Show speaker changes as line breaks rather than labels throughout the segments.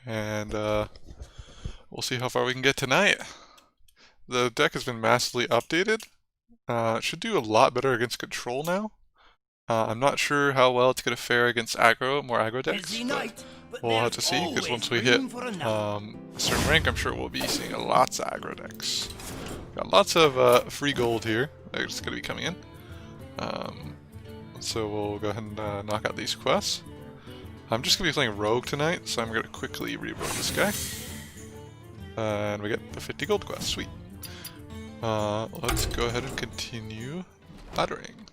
and we'll see how far we can get tonight. The deck has been massively updated. It should do a lot better against control now. I'm not sure how well it's going to fare against more aggro decks, but we'll have to see, because once we hit a certain rank, I'm sure we'll be seeing lots of aggro decks. Got lots of free gold here that's going to be coming in. So we'll go ahead and knock out these quests. I'm just going to be playing Rogue tonight, so I'm going to quickly re-rogue this guy. And we get the 50 gold quest, sweet. Let's go ahead and continue battering.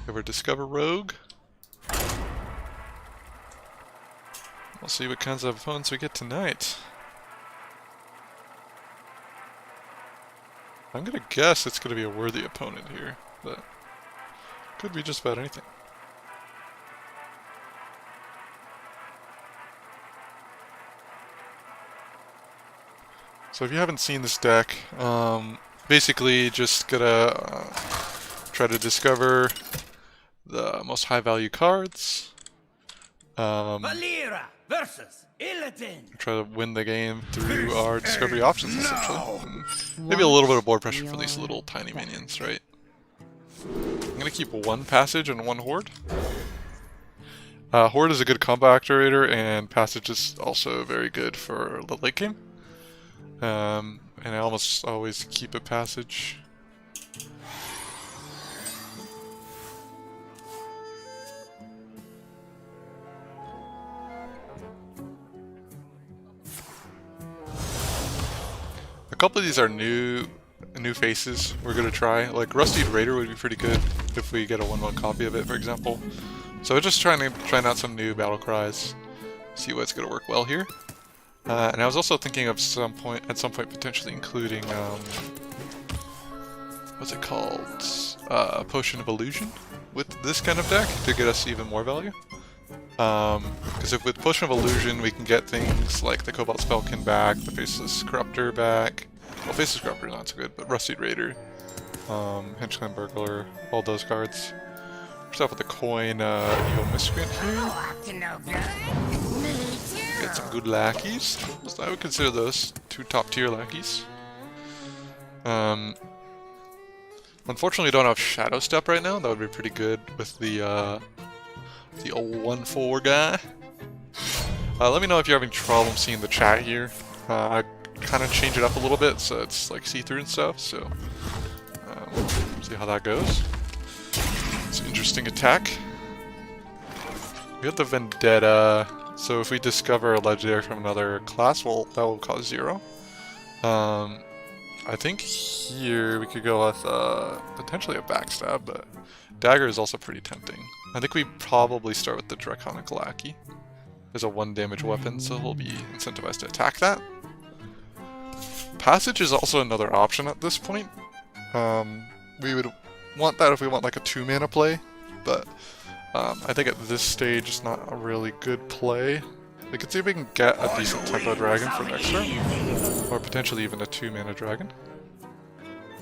Ever discover Rogue? We'll see what kinds of opponents we get tonight. I'm gonna guess it's gonna be a worthy opponent here, but could be just about anything. So if you haven't seen this deck, basically just gonna try to discover the most high value cards.
Valeera versus Illidan.
Try to win the game through our discovery options, essentially. Maybe a little bit of board pressure for these little tiny minions, right? I'm gonna keep one Passage and one Horde. Horde is a good combo activator, and Passage is also very good for the late game. And I almost always keep a Passage. A couple of these are new faces we're gonna try. Like Rustyed Raider would be pretty good if we get a 1/1 copy of it, for example. So we're just trying out some new battle cries, see what's gonna work well here. And I was also thinking of at some point potentially including what's it called? Potion of Illusion with this kind of deck to get us even more value. Because if with Potion of Illusion we can get things like the Cobalt Spellkin back, the Faceless Corruptor back. Well, Faceless Corruptor not so good, but Rustyed Raider, Henchman Burglar, all those cards. First off with the coin, Evil Miscreant here. Get some good lackeys. So I would consider those two top tier lackeys. Unfortunately, we don't have Shadow Step right now. That would be pretty good with the old 1/4 guy. Let me know if you're having trouble seeing the chat here. I kind of change it up a little bit so it's like see-through and stuff. So see how that goes. It's an interesting attack. We have the Vendetta. So if we discover a legendary from another class, well, that will cause 0. I think here we could go with potentially a Backstab, but Dagger is also pretty tempting. I think we probably start with the Draconic Lackey. There's a 1 damage weapon, so he'll be incentivized to attack that. Passage is also another option at this point. We would want that if we want like a 2-mana play, but I think at this stage it's not a really good play. We could see if we can get a decent Tempo Dragon for next turn, or potentially even a 2-mana dragon.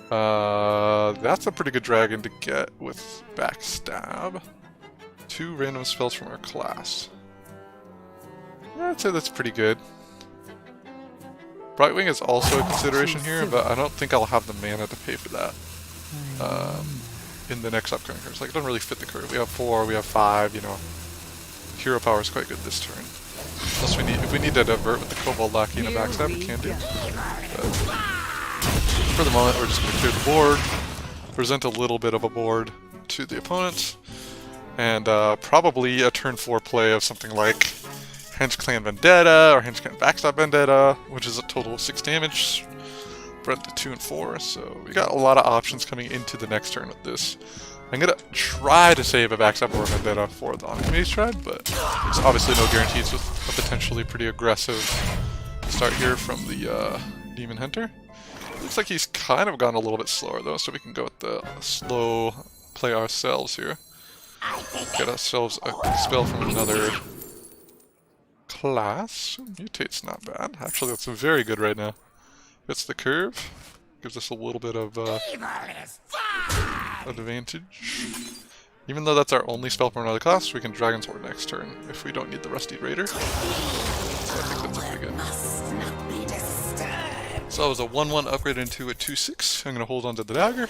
That's a pretty good dragon to get with Backstab. 2 random spells from our class. Yeah, I'd say that's pretty good. Brightwing is also a consideration here, but I don't think I'll have the mana to pay for that in the next upcoming turns. Like, it doesn't really fit the curve. We have 4, we have 5, you know. Hero power is quite good this turn. Plus, if we need to divert with the Cobalt Lackey and a Backstab, we can do. But for the moment, we're just going to clear the board, present a little bit of a board to the opponent, and probably a turn 4 play of something like Henchclan Vendetta or Henchclan Backstab Vendetta, which is a total of 6 damage, spread to 2 and 4. So we got a lot of options coming into the next turn with this. I'm gonna try to save a Backstab or a Vendetta for the Archimedes Tribe, but there's obviously no guarantees with a potentially pretty aggressive start here from the Demon Hunter. Looks like he's kind of gone a little bit slower though, so we can go with the slow play ourselves here. Get ourselves a spell from another class. Mutate's not bad. Actually, that's very good right now. Hits the curve. Gives us a little bit of advantage. Even though that's our only spell from another class, we can Dragon Sword next turn if we don't need the Rustyed Raider. I think that's pretty good.
Must not be disturbed.
So that was a 1-1 upgrade into a 2-6. I'm going to hold on to the dagger,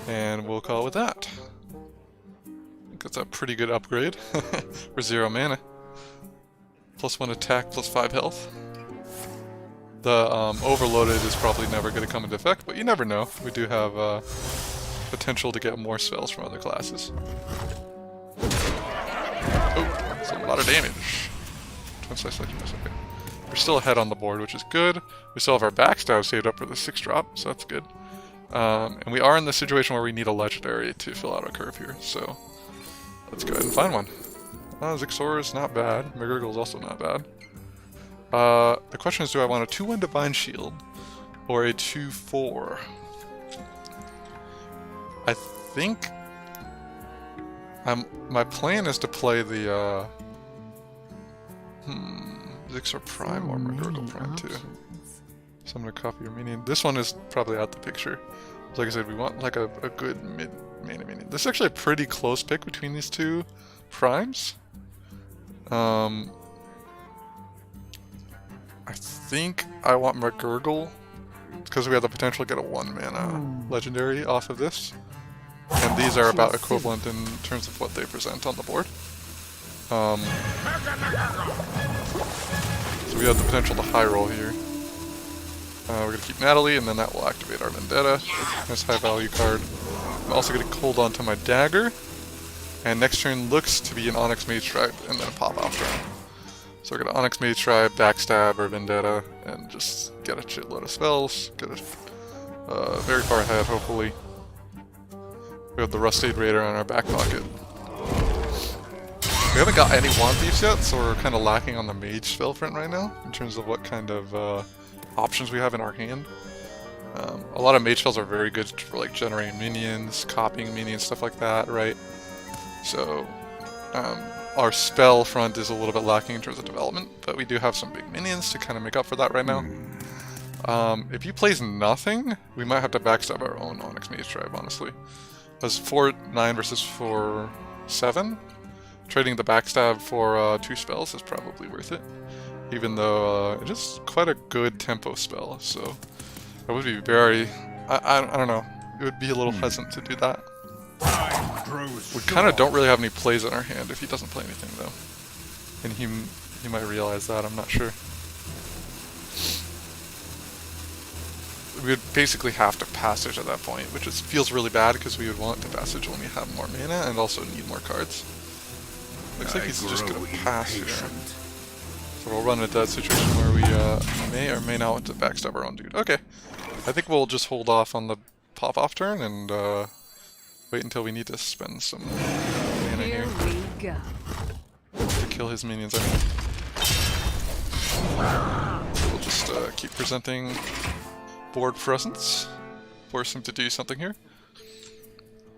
and we'll call it with that. I think that's a pretty good upgrade for 0 mana. +1 attack, +5 health. The overloaded is probably never going to come into effect, but you never know. We do have potential to get more spells from other classes. Oh, that's a lot of damage. Twin Slice Legend, okay. We're still ahead on the board, which is good. We still have our backstab saved up for the 6-drop, so that's good. And we are in the situation where we need a legendary to fill out our curve here, so let's go ahead and find one. Zixor is not bad. McGurgle is also not bad. The question is, do I want a 2-1 Divine Shield or a 2-4? I think my plan is to play the Zixor Prime or McGurgle Prime too. So I'm gonna copy your minion. This one is probably out the picture. So like I said, we want like a good mid-mana minion. This is actually a pretty close pick between these two primes. I think I want McGurgle because we have the potential to get a 1-mana legendary off of this. And these are about equivalent in terms of what they present on the board. So we have the potential to high roll here. We're going to keep Natalie, and then that will activate our Vendetta. Nice high value card. I'm also going to hold on to my dagger. And next turn looks to be an Onyx Mage Tribe, and then a pop-off turn. So we're going to Onyx Mage Tribe, Backstab, or Vendetta, and just get a shitload of spells. Get a very far ahead, hopefully. We have the Rustade Raider on our back pocket. We haven't got any Wand Thieves yet, so we're kind of lacking on the Mage spell front right now, in terms of what kind of options we have in our hand. A lot of Mage spells are very good for like generating minions, copying minions, stuff like that, right? So our spell front is a little bit lacking in terms of development, but we do have some big minions to kind of make up for that right now. If he plays nothing, we might have to backstab our own Onyx Mage Tribe, honestly. As 4-9 versus 4-7, trading the backstab for 2 spells is probably worth it. Even though it is quite a good tempo spell, so I would be very... I don't know. It would be a little hesitant to do that. We kind of don't really have any plays in our hand if he doesn't play anything, though. And he might realize that, I'm not sure. We would basically have to passage at that point, which feels really bad because we would want to passage when we have more mana and also need more cards. Looks like he's just going to pass here. So we'll run into that situation where we may or may not want to backstab our own dude. Okay, I think we'll just hold off on the pop-off turn and wait until we need to spend some mana here. To kill his minions, I mean. We'll just keep presenting board presence. Force him to do something here.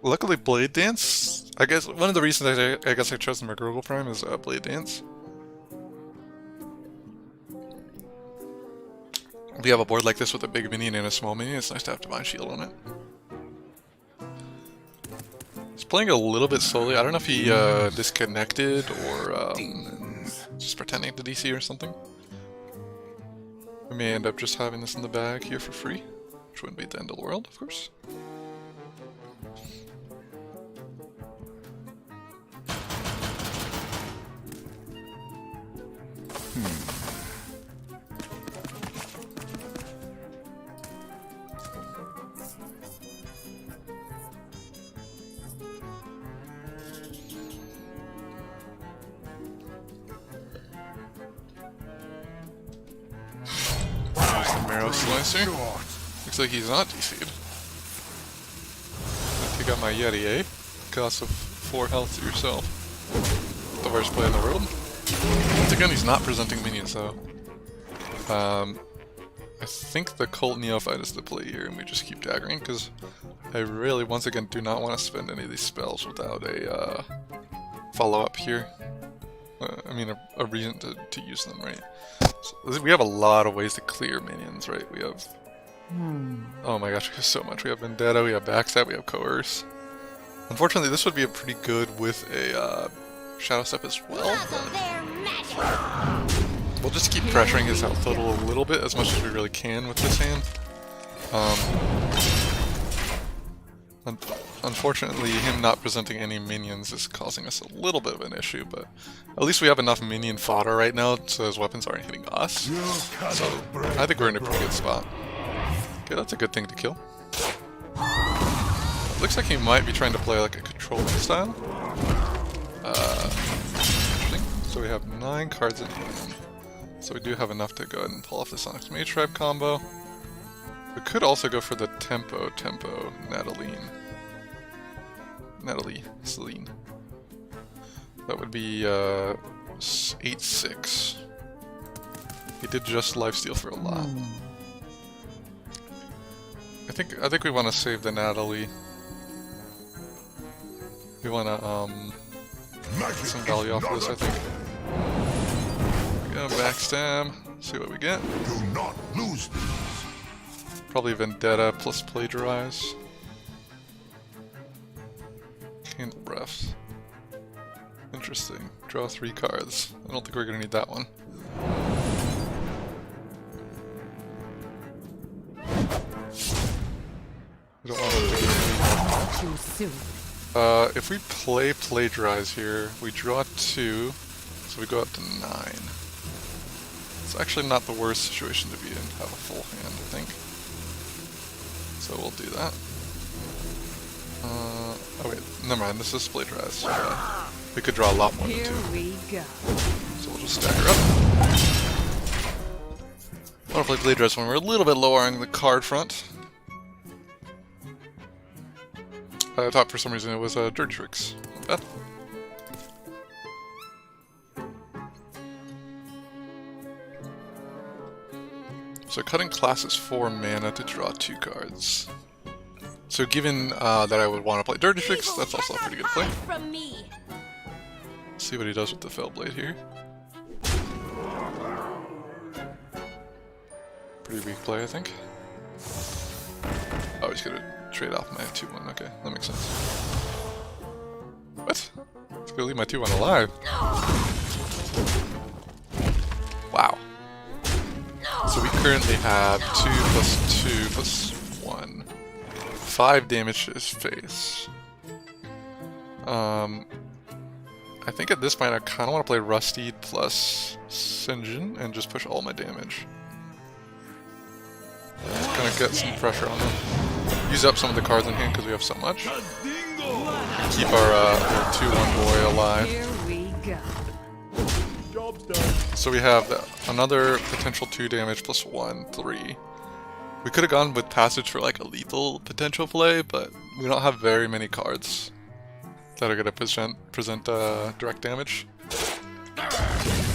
Luckily, Blade Dance. I guess one of the reasons I guess I chose the McGurgle Prime is Blade Dance. If you have a board like this with a big minion and a small minion, it's nice to have Divine Shield on it. He's playing a little bit slowly. I don't know if he disconnected or just pretending to DC or something. We may end up just having this in the bag here for free, which wouldn't be the end of the world, of course. Marrow Slicer. Looks like he's not DC'd. Take out my Yeti, eh? Cost of 4 health to yourself. The worst play in the world. Once again, he's not presenting minions, though. I think the Cult Neophyte is the play here, and we just keep daggering, because I really, once again, do not want to spend any of these spells without a follow-up here. I mean, a reason to use them, right? So we have a lot of ways to clear minions, right? We have... Oh my gosh, we have so much. We have Vendetta, we have Backstab, we have Coerce. Unfortunately, this would be pretty good with a Shadow Step as well. We'll just keep pressuring his health total a little bit, as much as we really can with this hand. Unfortunately, him not presenting any minions is causing us a little bit of an issue, but at least we have enough minion fodder right now so his weapons aren't hitting us. So I think we're in a pretty good spot. Okay, that's a good thing to kill. Looks like he might be trying to play like a controlling style. Interesting. So we have 9 cards in hand. So we do have enough to go ahead and pull off the Sonic's Mage Tribe combo. We could also go for the Tempo Natalie Celine. That would be 8-6. He did just lifesteal for a lot. I think we want to save the Natalie. We want to get some value off of this, I think. We're gonna backstab, see what we get.
Do not lose these.
Probably Vendetta plus Plagiarize. Candle Breath. Interesting. Draw 3 cards. I don't think we're gonna need that one. We don't want to do
Too soon.
if we play Plagiarize here, we draw 2, so we go up to 9. It's actually not the worst situation to be in, have a full hand, I think. So we'll do that. Oh wait, never mind, this is Plagiarize. So, we could draw a lot more than 2.
Here we go.
So we'll just stagger up. I want to play Plagiarize when we're a little bit lower on the card front. I thought for some reason it was Dirty Tricks. Not bad. So cutting class is 4 mana to draw 2 cards. So given that I would want to play Dirty Tricks, that's also a pretty good play.
From me.
See what he does with the Fellblade here. Pretty weak play, I think. Oh, he's gonna trade off my 2-1. Okay, that makes sense. What? He's gonna leave my 2-1 alive. Wow. So we currently have 2 plus 2 plus 1. 5 damage to his face. I think at this point I kind of want to play Rusty plus Sinjin and just push all my damage. Just kind of get some pressure on them. Use up some of the cards in hand because we have so much. Keep our little 2-1 boy alive.
Here we go.
So we have another potential 2 damage plus 1, 3. We could have gone with Passage for like a lethal potential play, but we don't have very many cards that are going to present direct damage.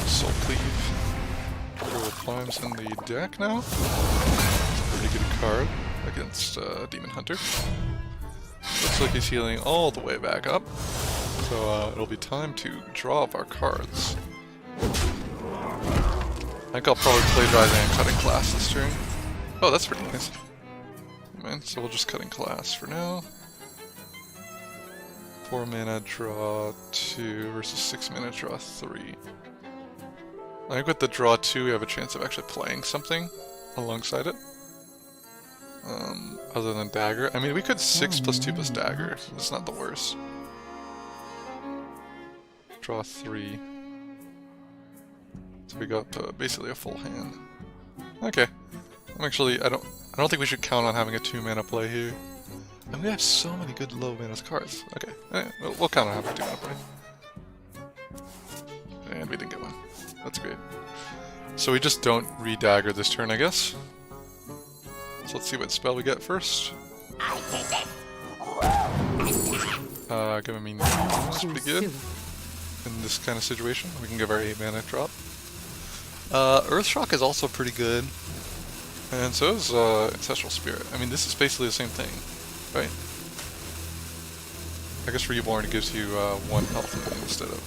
Soul Cleave. Throw Climbs in the deck now. Pretty good card against Demon Hunter. Looks like he's healing all the way back up. So it'll be time to draw up our cards. I think I'll probably play Plagiarize and Cutting Class this turn. Oh, that's pretty nice. Man, so we'll just Cutting Class for now. 4 mana, draw 2 versus 6 mana, draw 3. I think with the draw 2 we have a chance of actually playing something alongside it. Other than Dagger. I mean, we could 6 plus 2 plus Dagger. It's not the worst. Draw 3. So we got basically a full hand. Okay. I don't think we should count on having a 2 mana play here. And we have so many good low mana cards. Okay, we'll count on having a 2 mana play. And we didn't get one. That's great. So we just don't re-dagger this turn, I guess. So let's see what spell we get first. Giving me 9. That's pretty good. In this kind of situation, we can give our 8 mana drop. Earthshock is also pretty good. And so is Ancestral Spirit. I mean, this is basically the same thing, right? I guess Reborn gives you 1 health instead of...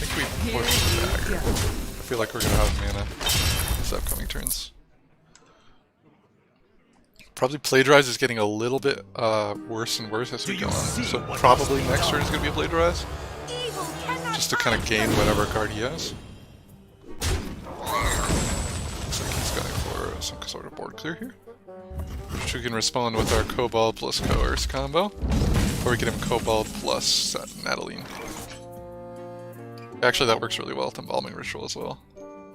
I think we push the dagger. I feel like we're gonna have mana these upcoming turns. Probably Plagiarize is getting a little bit worse and worse as we go on. So probably next turn is gonna be a Plagiarize. Just to kind of gain whatever card he has. some sort of board clear here. Which we can respond with our Kobold plus Coerce combo. Or we get him Kobold plus Nataline. Actually, that works really well with Embalming Ritual as well.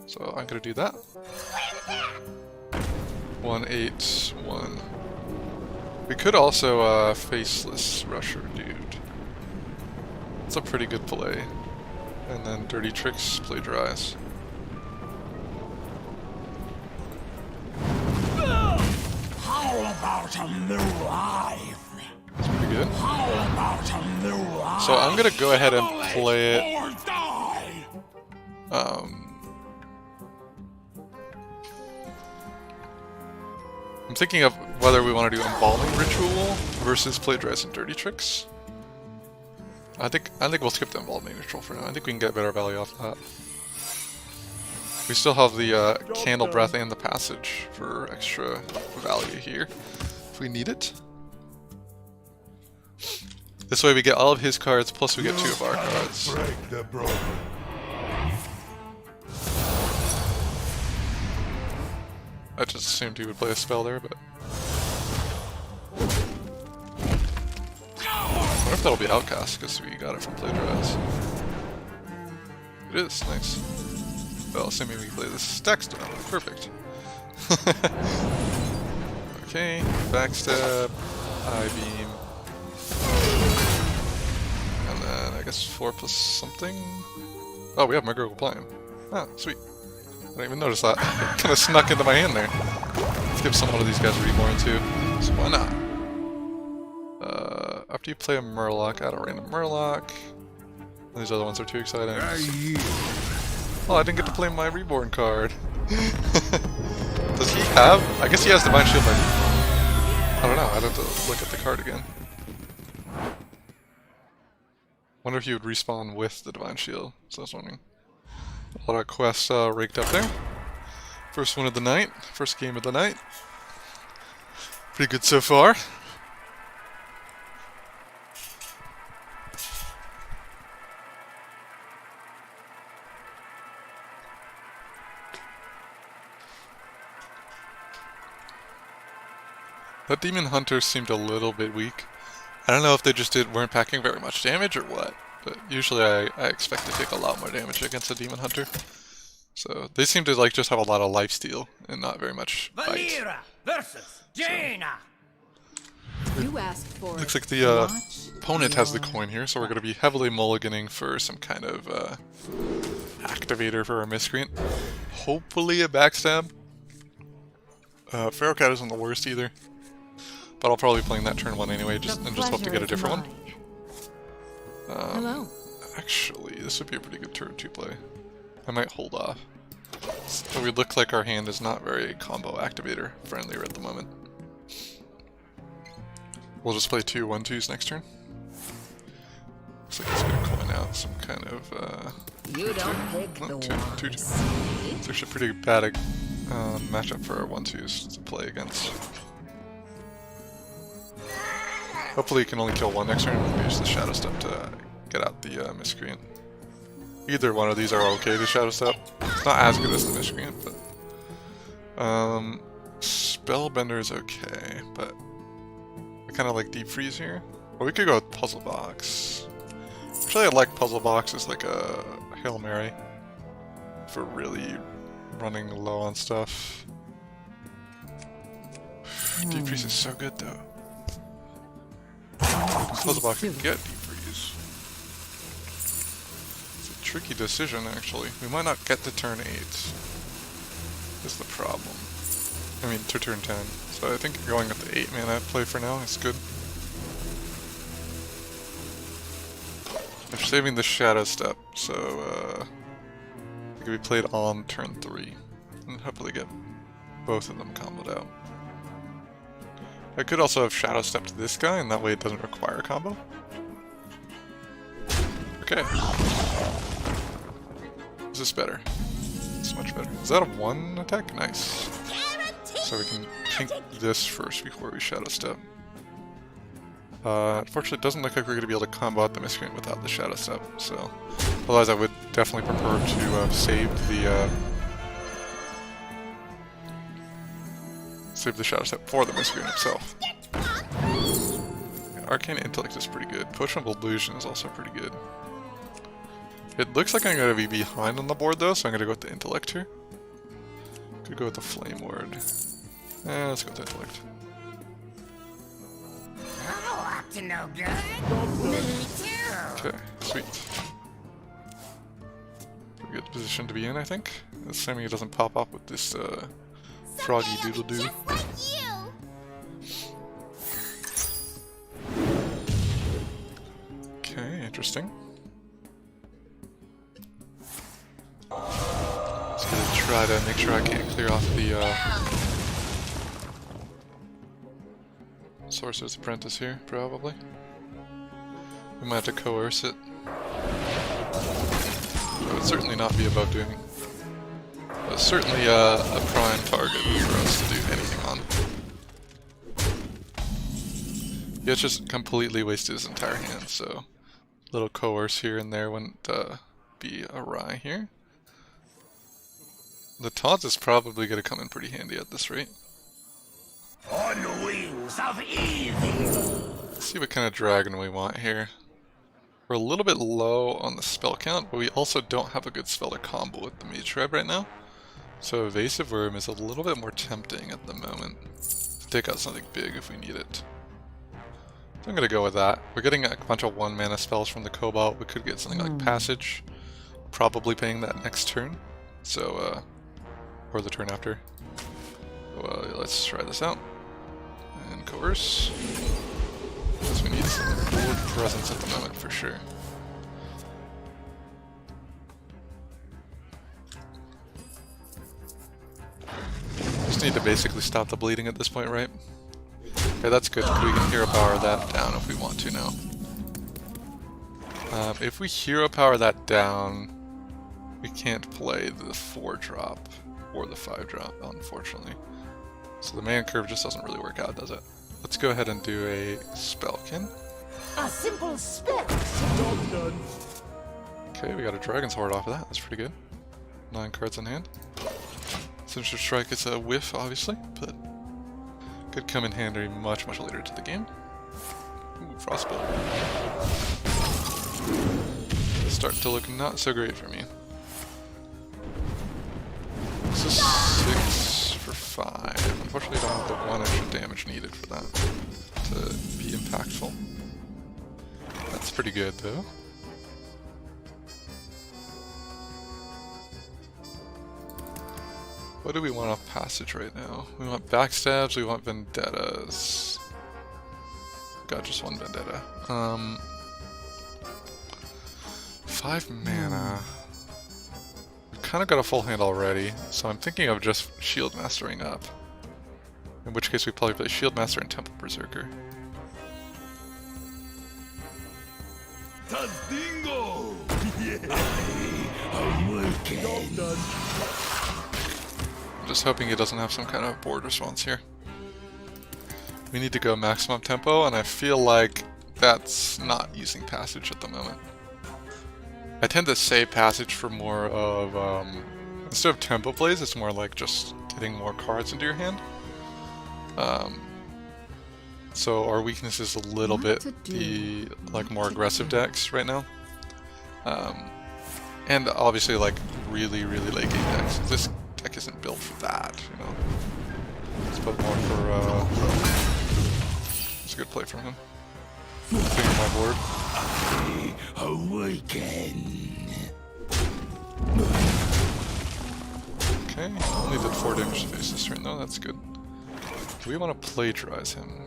So I'm gonna do that. 1-8-1. We could also Faceless Rusher Dude. It's a pretty good play. And then Dirty Tricks, Plagiarize.
How about a new life?
That's pretty good.
How about a new life?
So I'm gonna go ahead and play it.
Or die.
I'm thinking of whether we want to do Embalming Ritual versus Plagiarize and Dirty Tricks. I think we'll skip the Embalming Ritual for now. I think we can get better value off that. We still have the Candle Breath and the Passage for extra value here, if we need it. This way we get all of his cards, plus we get 2 of our cards.
Break the broken.
I just assumed he would play a spell there, but... I wonder if that'll be Outcast, because we got it from Plagiarize. It is, nice. Well, assuming we play this stack stone. Perfect. Okay, backstab, eye beam. And then I guess 4 plus something. Oh, we have Megarical Plime. Ah, sweet. I didn't even notice that. It kind of snuck into my hand there. Let's give some one of these guys Reborn too. So why not? After you play a Murloc, add a random Murloc. And these other ones are too exciting. Oh, I didn't get to play my Reborn card. Does he have? I guess he has Divine Shield. I don't know. I'd have to look at the card again. Wonder if he would respawn with the Divine Shield. So I was wondering. A lot of quests raked up there. First one of the night. First game of the night. Pretty good so far. That Demon Hunter seemed a little bit weak. I don't know if they just weren't packing very much damage or what, but usually I expect to take a lot more damage against a Demon Hunter. So they seem to like just have a lot of lifesteal and not very much bite.
Vanira versus Jaina.
You asked for
Looks like the opponent has the coin here, so we're going to be heavily mulliganing for some kind of activator for our Miscreant. Hopefully a backstab. Feral Cat isn't the worst either. But I'll probably be playing that turn 1 anyway, just hope to get a different one.
Hello.
Actually, this would be a pretty good turn 2 play. I might hold off. So we look like our hand is not very combo activator friendly at the moment. We'll just play 2 1-2s next turn. Looks like it's gonna coin out some kind of
You don't pick the
two.
ones.
It's actually a pretty bad matchup for our 1-2s to play against. Hopefully you can only kill 1 next turn and we'll use the Shadow Step to get out the Miscreant. Either one of these are okay to Shadow Step. It's not as good as the Miscreant, but... Spellbender is okay, but... I kind of like Deep Freeze here. Well, we could go with Puzzle Box. Actually, I like Puzzle Box as like a Hail Mary. For really running low on stuff. Deep Freeze is so good though. Puzzle Box can get Deep Freeze. It's a tricky decision actually. We might not get to turn 8. Is the problem. I mean to turn 10. So I think going with the 8 mana play for now is good. They're saving the Shadow Step, so it can be played on turn 3. And hopefully get both of them comboed out. I could also have Shadow Step to this guy, and that way it doesn't require a combo. Okay. Is this better? It's much better. Is that a 1 attack? Nice. So we can pink this first before we Shadow Step. Unfortunately, it doesn't look like we're going to be able to combo out the Miscreant without the Shadow Step, so... Otherwise, I would definitely prefer to save the save the shadow step for the Miscreant himself. Arcane Intellect is pretty good. Potion of Illusion is also pretty good. It looks like I'm going to be behind on the board though, so I'm going to go with the Intellect here. Could go with the Flame Ward. Let's go with the Intellect.
Oh, up to no good. Me too.
Okay, sweet. Pretty good position to be in, I think. Assuming it doesn't pop up with this froggy doodle-doo.
Just like you.
Okay, interesting. Just gonna try to make sure I can't clear off the Sorcerer's Apprentice here, probably. We might have to coerce it. It would certainly not be above doing. But certainly a prime target for us to do anything on. Yeah, it's just completely wasted his entire hand, so a little coerce here and there wouldn't be awry here. The taunt is probably going to come in pretty handy at this rate.
On the wings of evil.
Let's see what kind of dragon we want here. We're a little bit low on the spell count, but we also don't have a good spell to combo with the Mage Tribe right now. So Evasive Worm is a little bit more tempting at the moment to take out something big if we need it. So I'm going to go with that. We're getting a bunch of 1 mana spells from the Cobalt. We could get something like Passage, probably paying that next turn. So, or the turn after. Well, let's try this out. And coerce. Because we need some board presence at the moment for sure. Just need to basically stop the bleeding at this point, right? Okay, that's good. We can hero power that down if we want to now. If we hero power that down, we can't play the 4-drop or the 5-drop, unfortunately. So the mana curve just doesn't really work out, does it? Let's go ahead and do a Spellkin.
A simple spell.
Okay, we got a Dragon's Horde off of that. That's pretty good. 9 cards in hand. Sinister Strike is a whiff, obviously, but could come in handy much later to the game. Ooh, Frostbolt. Starting to look not so great for me. This is 6 for 5. Unfortunately, I don't have the 1 extra damage needed for that to be impactful. That's pretty good, though. What do we want off Passage right now? We want Backstabs, we want Vendettas. Got just 1 Vendetta. 5 mana. We've kind of got a full hand already, so I'm thinking of just Shield Mastering up. In which case we probably play Shield Master and Temple Berserker.
Tazdingo! Awaken!
I'm just hoping it doesn't have some kind of board response here. We need to go maximum tempo, and I feel like that's not using Passage at the moment. I tend to save Passage for more of, instead of tempo plays, it's more like just getting more cards into your hand. So our weakness is a little bit the like more aggressive decks right now. And obviously like really late game decks. This deck isn't built for that, you know. It's built more for it's a good play from him. Clearing my board.
Awaken!
Okay, only did 4 damage to face this turn though, that's good. Do we want to plagiarize him?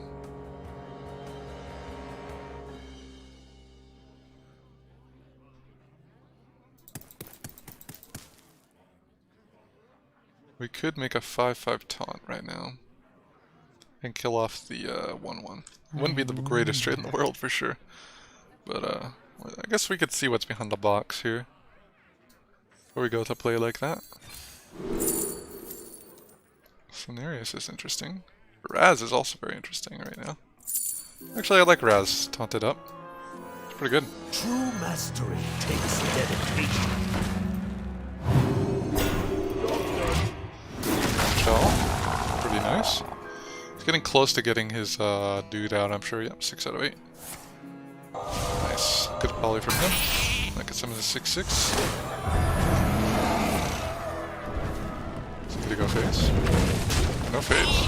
We could make a 5/5 taunt right now and kill off the 1/1. Wouldn't be the greatest trade in the world for sure, but I guess we could see what's behind the box here before we go to play like that. Cenarius is interesting. Raz is also very interesting right now. Actually, I like Raz taunted up. It's pretty good.
True mastery takes dedication.
Shell. Pretty nice. getting close to getting his dude out, I'm sure. Yep, 6 out of 8. Nice. Good volley from him. That gets him to 6-6. Is he gonna go phase? No phase.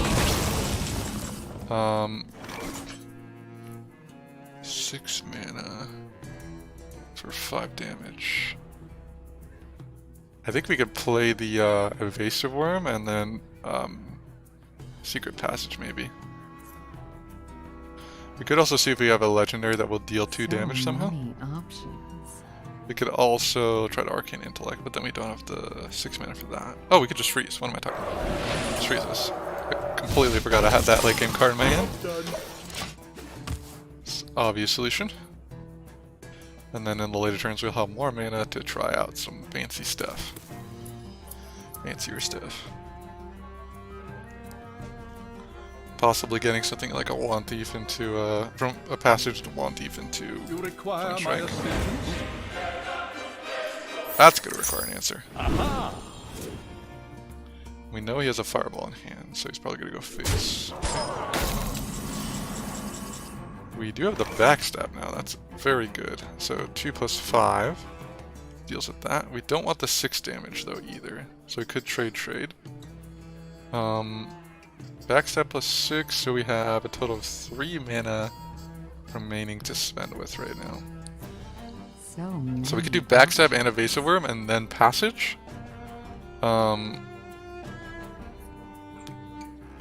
6 mana for 5 damage. I think we could play the Evasive Worm and then Secret Passage maybe. We could also see if we have a legendary that will deal 2 damage somehow.
Many options.
We could also try to Arcane Intellect, but then we don't have the 6 mana for that. Oh, we could just freeze. What am I talking about? Just freeze this. I completely forgot I had that late game card in my hand. It's an obvious solution. And then in the later turns we'll have more mana to try out some fancy stuff. Fancier stuff. Possibly getting something like a Wand Thief into from a passage to Wand Thief into
You require my
Strike.
assistance?
That's gonna require an answer.
Aha!
We know he has a Fireball in hand, so he's probably gonna go face. We do have the backstab now, that's very good. So 2 + 5 deals with that. We don't want the 6 damage though either, so we could trade. Backstab +6, so we have a total of 3 mana remaining to spend with right now.
So
we could do backstab and Evasive Worm and then passage. Or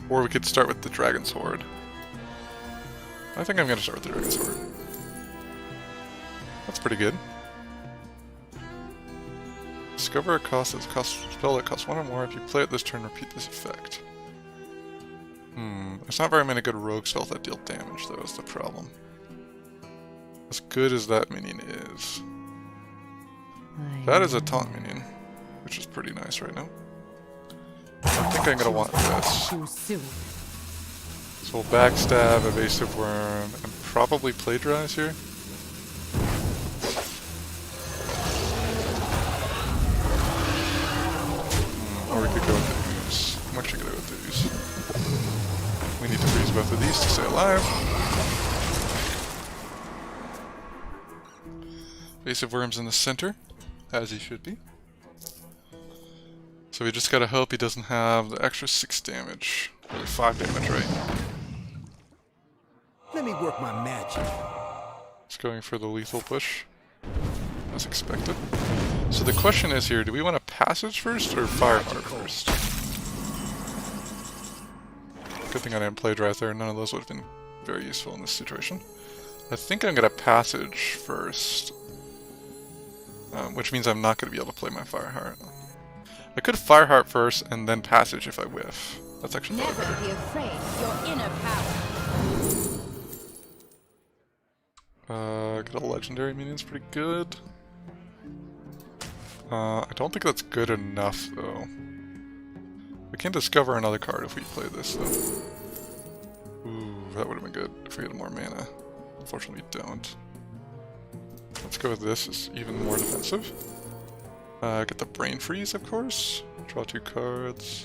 we could start with the Dragon's Horde. I think I'm gonna start with the Dragon's Horde. That's pretty good. Discover a spell that costs 1 or more. If you play it this turn, repeat this effect. There's not very many good rogue spells that deal damage though, is the problem. As good as that minion is. That is a taunt minion, which is pretty nice right now. I think I'm gonna want this.
too soon.
So we'll backstab, Evasive Worm, and probably Plagiarize here. Or we could go with the Ooze. I'm actually gonna go with the Ooze. We need to freeze both of these to stay alive. Evasive Worm's in the center, as he should be. So we just gotta hope he doesn't have the extra 6 damage. Or 5 damage, right?
Let me work my magic.
It's going for the lethal push, as expected. So the question is here, do we want a passage first or Fireheart first? Good thing I didn't Plagiarize there, none of those would have been very useful in this situation. I think I'm gonna passage first. Which means I'm not gonna be able to play my Fireheart. I could Fireheart first and then passage if I whiff. That's actually probably
Never
better.
be afraid of your inner power.
Get a legendary minion's pretty good. I don't think that's good enough though. We can discover another card if we play this though. Ooh, that would have been good if we had more mana. Unfortunately we don't. Let's go with this, it's even more defensive. Get the Brain Freeze of course. Draw 2 cards.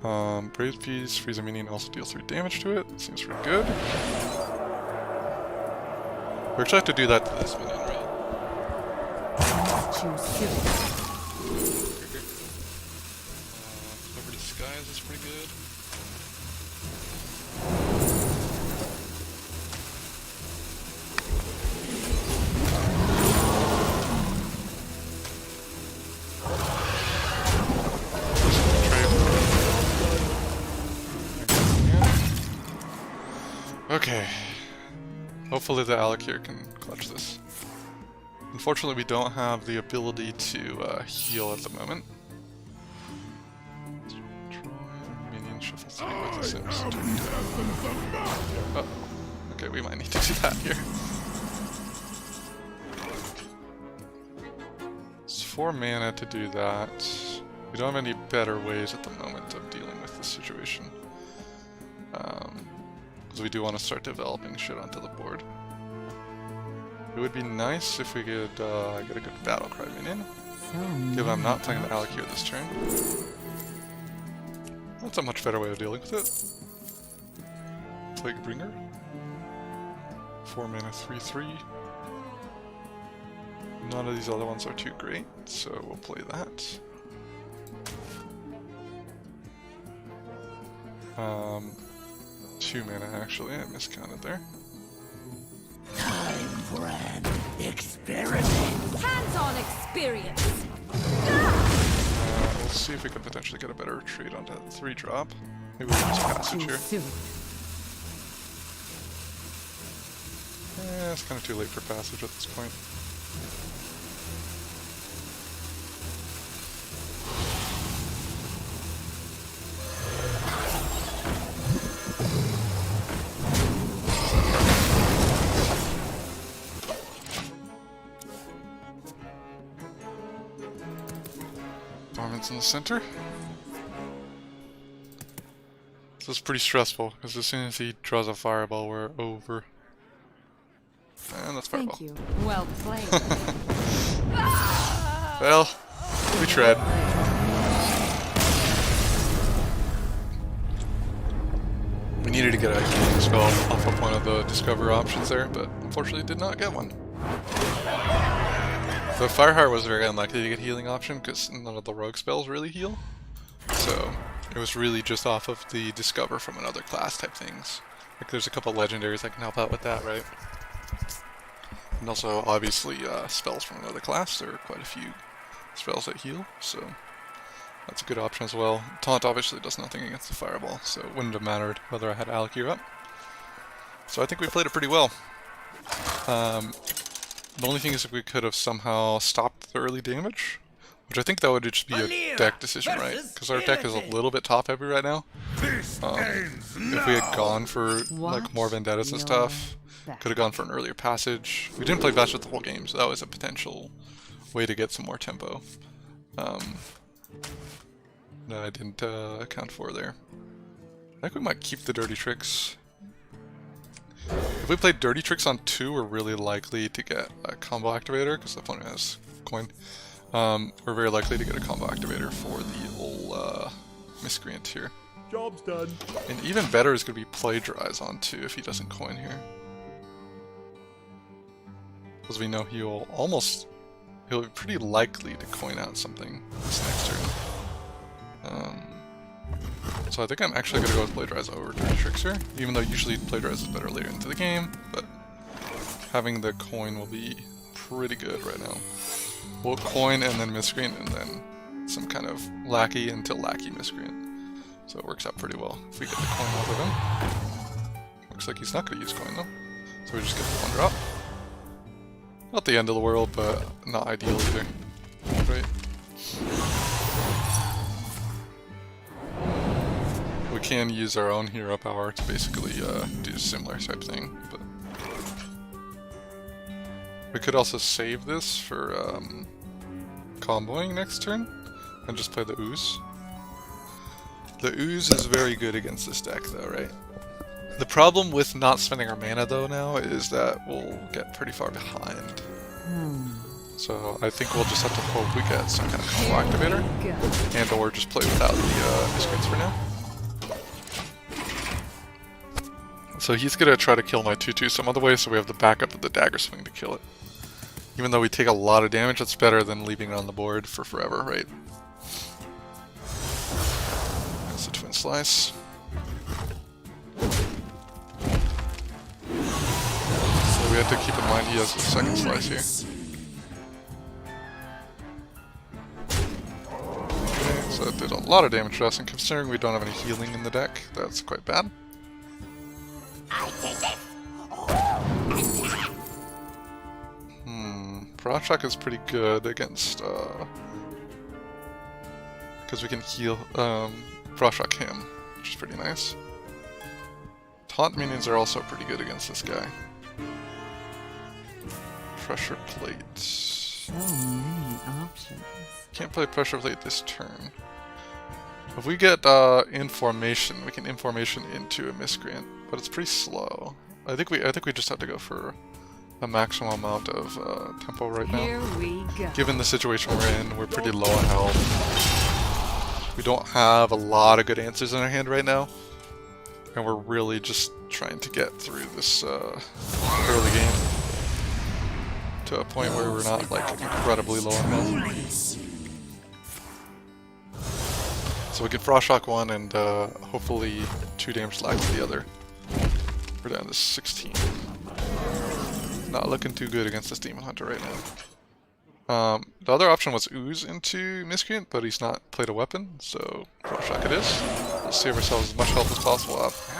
Brave Freeze, freeze a minion, also deals 3 damage to it. Seems pretty good. We actually have to do that to this minion, right?
Too soon.
Liberty Skies is pretty good. Okay. Hopefully the Alec here can clutch this. Unfortunately, we don't have the ability to heal at the moment. Minion shuffle 3 with the Sims. Oh, okay, we might need to do that here. It's 4 mana to do that. We don't have any better ways at the moment of dealing with this situation. Because we do want to start developing shit onto the board. It would be nice if we could get a good battle cry minion. Given I'm not playing the Alec here this turn. That's a much better way of dealing with it. Plague Bringer. 4 mana, 3/3. None of these other ones are too great, so we'll play that. 2 mana actually, I miscounted there.
Time for an experiment.
Hands-on experience.
We'll see if we can potentially get a better trade on that 3-drop. Maybe we'll use Passage here.
Soon.
It's kind of too late for Passage at this point. Dormant's in the center. This is pretty stressful, because as soon as he draws a fireball, we're over. And that's fireball.
Thank you. Well played.
Well, we tried. We needed to get a healing spell off of one of the discover options there, but unfortunately did not get one. The Fireheart was very unlikely to get healing option because none of the rogue spells really heal. So it was really just off of the discover from another class type things. Like there's a couple legendaries that can help out with that, right? And also obviously spells from another class. There are quite a few spells that heal, so that's a good option as well. Taunt obviously does nothing against the fireball, so it wouldn't have mattered whether I had Alakir up. So I think we played it pretty well. The only thing is if we could have somehow stopped the early damage, which I think that would just be a deck decision, right? Because our deck is a little bit top heavy right now. If we had gone for like more vendettas and stuff, could have gone for an earlier passage. We didn't play Bastion the whole game, so that was a potential way to get some more tempo. That I didn't account for there. I think we might keep the Dirty Tricks. If we play Dirty Tricks on 2, we're really likely to get a combo activator, because the opponent has coin. We're very likely to get a combo activator for the old Miscreant here.
Job's done.
And even better is going to be Plagiarize on 2 if he doesn't coin here. Because we know he'll be pretty likely to coin out something this next turn. So I think I'm actually going to go with Plagiarize over Dirty Tricks here, even though usually Plagiarize is better later into the game, but having the coin will be pretty good right now. We'll coin and then Miscreant and then some kind of lackey until lackey Miscreant. So it works out pretty well if we get the coin off of him. Looks like he's not going to use coin though, so we just get the 1-drop. Not the end of the world, but not ideal either. Right? We can use our own hero power to basically do a similar type thing, but we could also save this for comboing next turn and just play the Ooze. The Ooze is very good against this deck though, right? The problem with not spending our mana though now is that we'll get pretty far behind. So I think we'll just have to hope we get some kind of combo activator and or just play without the Miscreants for now. So he's gonna try to kill my 2/2 some other way, so we have the backup of the dagger swing to kill it. Even though we take a lot of damage, that's better than leaving it on the board for forever, right? That's a Twin Slice. So we have to keep in mind he has the second slice here. Okay, so that did a lot of damage to us, and considering we don't have any healing in the deck, that's quite bad. Frost Shock is pretty good against, because we can heal, Frost Shock him, which is pretty nice. Taunt minions are also pretty good against this guy. Pressure Plate.
So many options.
Can't play Pressure Plate this turn. If we get Information, we can Information into a Miscreant, but it's pretty slow. I think we just have to go for a maximum amount of tempo right now.
Here we go.
Given the situation we're in, we're pretty low on health. We don't have a lot of good answers in our hand right now. And we're really just trying to get through this early game to a point where we're not like incredibly low on health. So we can Frost Shock one and hopefully 2 damage lag to the other. We're down to 16. Not looking too good against this Demon Hunter right now. The other option was Ooze into Miscreant, but he's not played a weapon, so Frost Shock it is. Let's save ourselves as much health as possible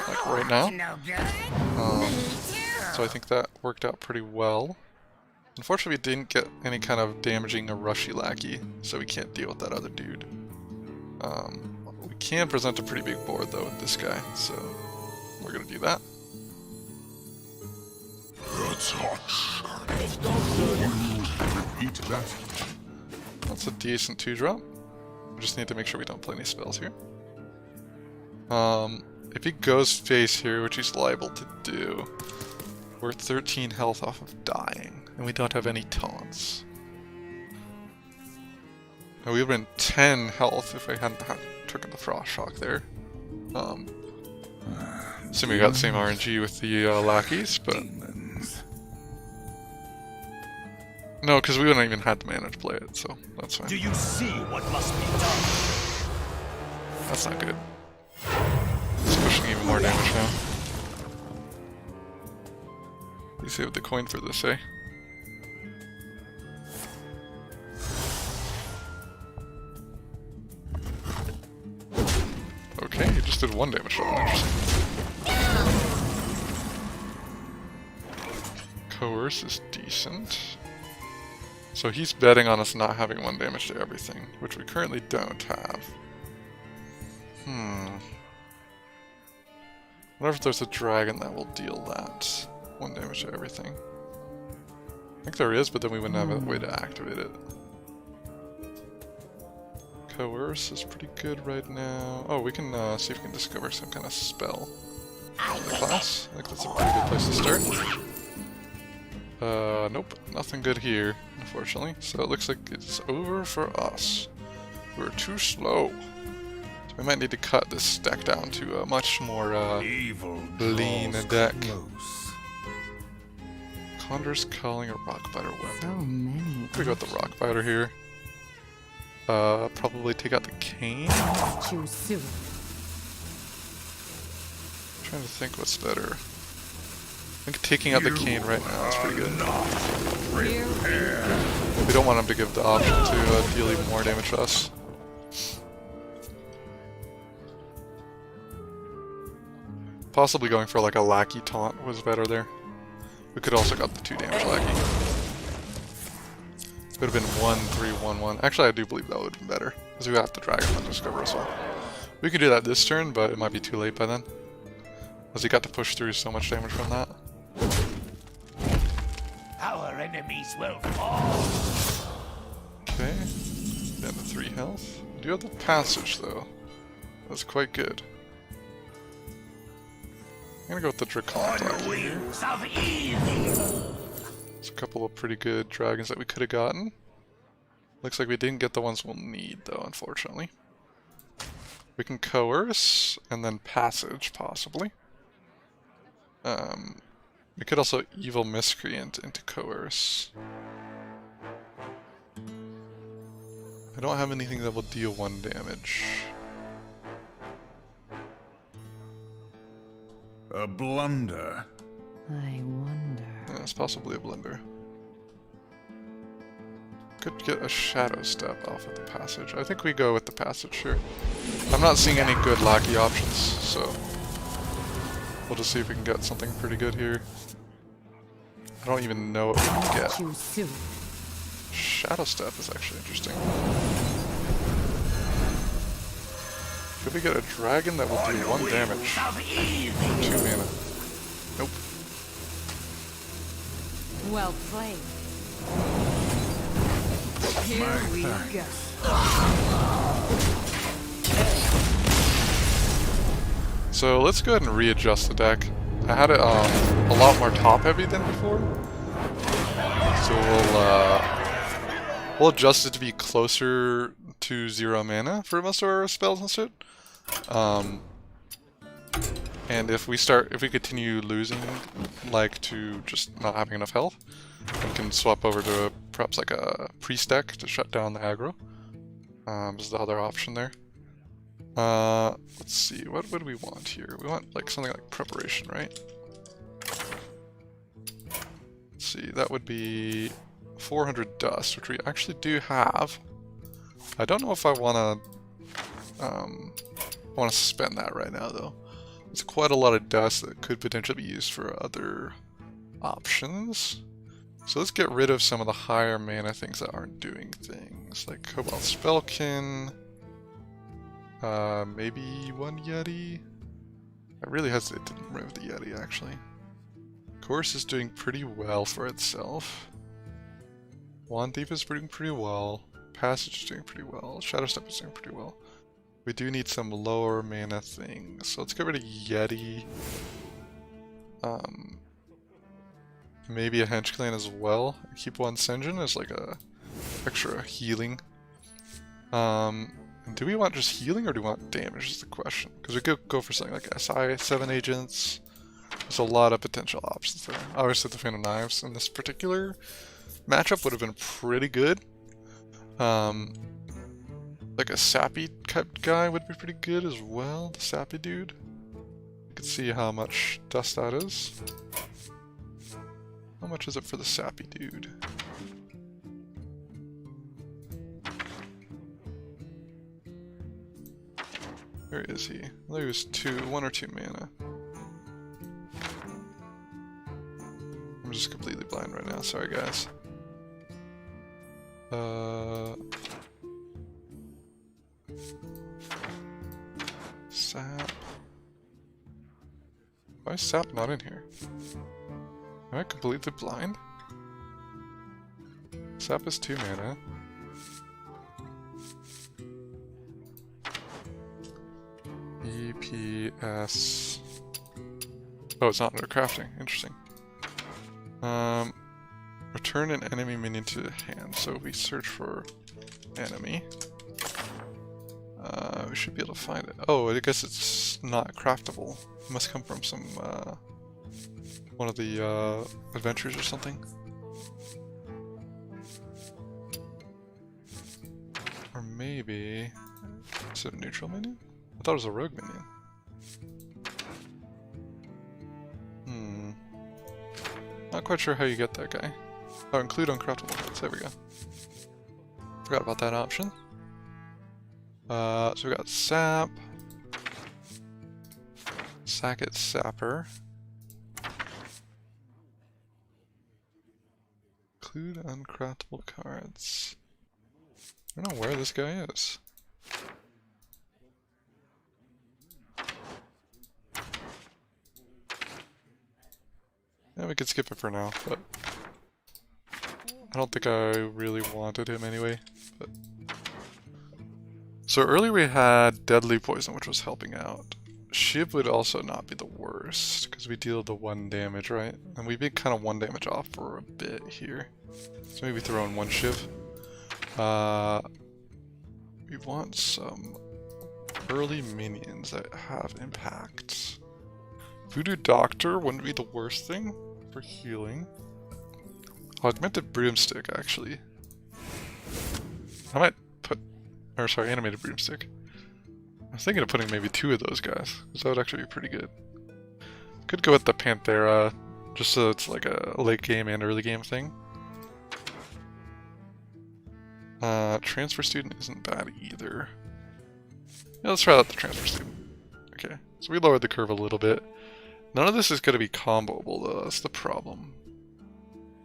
like right now.
No good.
So I think that worked out pretty well. Unfortunately, we didn't get any kind of damaging or rushy lackey, so we can't deal with that other dude. We can present a pretty big board though with this guy, so we're gonna do that. That's a decent 2-drop. We just need to make sure we don't play any spells here. If he goes face here, which he's liable to do, we're 13 health off of dying, and we don't have any taunts. Now, we would have been 10 health if I hadn't taken the Frost Shock there. Assuming we got the same RNG with the lackeys, but... No, because we wouldn't even had the mana to play it, so that's fine.
Do you see what must be done?
That's not good. It's pushing even more damage now. You saved the coin for this, eh? Okay, you just did 1 damage to him. Interesting. Coerce is decent. So he's betting on us not having 1 damage to everything, which we currently don't have. I wonder if there's a dragon that will deal that 1 damage to everything. I think there is, but then we wouldn't have a way to activate it. Coerce is pretty good right now. Oh, we can see if we can discover some kind of spell in the class. I think that's a pretty good place to start. Nope, nothing good here, unfortunately. So it looks like it's over for us. We're too slow. So we might need to cut this deck down to a much more lean deck. Condor's Calling, a Rockbiter
So
weapon.
many.
We got the Rockbiter here. Probably take out the Cane.
Too soon.
Trying to think what's better. I think taking out the Cane right now is pretty good. We don't want him to give the option to deal even more damage to us. Possibly going for like a lackey taunt was better there. We could also got the 2 damage lackey. It would have been 1-3-1-1. Actually, I do believe that would have been better, because we have to Dragon Hunt Discover as well. We could do that this turn, but it might be too late by then, because he got to push through so much damage from that.
Our enemies will fall.
Okay, down to 3 health. We do have the Passage though. That's quite good. I'm gonna go with the Draconic Lackey here. There's a couple of pretty good dragons that we could have gotten. Looks like we didn't get the ones we'll need though, unfortunately. We can Coerce and then Passage, possibly. We could also Evil Miscreant into Coerce. I don't have anything that will deal 1 damage.
A blunder.
I wonder.
Yeah, it's possibly a Blunder. Could get a Shadow Step off of the Passage. I think we go with the Passage here. I'm not seeing any good lackey options, so we'll just see if we can get something pretty good here. I don't even know what we can get.
Too soon.
Shadow Step is actually interesting. Could we get a dragon that will do 1 damage for 2 mana? Nope.
Well played. Here we go.
So let's go ahead and readjust the deck. I had it a lot more top heavy than before. So we'll adjust it to be closer to 0 mana for most of our spells and shit. And if we continue losing, like to just not having enough health, we can swap over to perhaps like a priest deck to shut down the aggro. Is the other option there. Let's see, what would we want here? We want like something like preparation, right? Let's see, that would be 400 dust, which we actually do have. I don't know if I want to spend that right now though. It's quite a lot of dust that could potentially be used for other options. So let's get rid of some of the higher mana things that aren't doing things, like Cobalt Spellkin, maybe one Yeti. I really hesitate to remove the Yeti actually. Course is doing pretty well for itself. Wand Thief is doing pretty well. Passage is doing pretty well. Shadow Step is doing pretty well. We do need some lower mana things. So let's get rid of Yeti. Maybe a Hench Clan as well. Keep one Senjin as like a extra healing. And do we want just healing or do we want damage is the question. Because we could go for something like SI, 7 agents. There's a lot of potential options there. Obviously the Fan of Knives in this particular matchup would have been pretty good. Like a sappy type guy would be pretty good as well, the sappy dude. You can see how much dust that is. How much is it for the sappy dude? Where is he? I thought he was 1 or 2 mana. I'm just completely blind right now, sorry guys. Sap. Why is Sap not in here? Am I completely blind? Sap is 2 mana. EPS. Oh, it's not under crafting. Interesting. Return an enemy minion to the hand. So we search for enemy. We should be able to find it. Oh, I guess it's not craftable. It must come from some one of the adventures or something. Or maybe is it a neutral minion? I thought it was a rogue minion. Not quite sure how you get that guy. Oh, include uncraftable cards. There we go. Forgot about that option. So we got Sap, Sackett Sapper, include uncraftable cards. I don't know where this guy is. Yeah, we could skip it for now, but I don't think I really wanted him anyway. But so earlier we had Deadly Poison, which was helping out. Shiv would also not be the worst, because we deal the 1 damage, right? And we've been kind of 1 damage off for a bit here. So maybe throw in 1 Shiv. We want some early minions that have impact. Voodoo Doctor wouldn't be the worst thing for healing. Augmented Broomstick, actually. I might put... or sorry, Animated Broomstick. I was thinking of putting maybe 2 of those guys, because that would actually be pretty good. Could go with the Panthera, just so it's like a late game and early game thing. Transfer Student isn't bad either. Yeah, let's try out the Transfer Student. Okay, so we lowered the curve a little bit. None of this is going to be comboable though, that's the problem.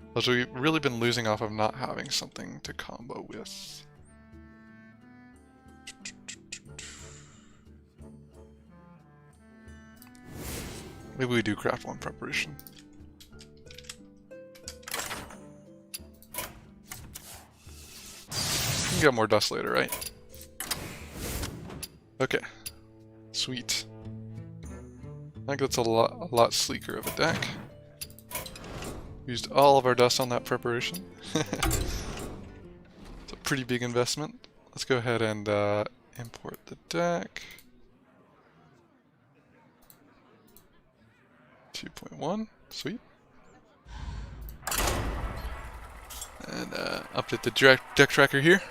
Because we've really been losing off of not having something to combo with. Maybe we do craft 1 preparation. We can get more dust later, right? Okay. Sweet. I think that's a lot sleeker of a deck. Used all of our dust on that preparation. It's a pretty big investment. Let's go ahead and import the deck. 2.1, sweet. And update the deck tracker here.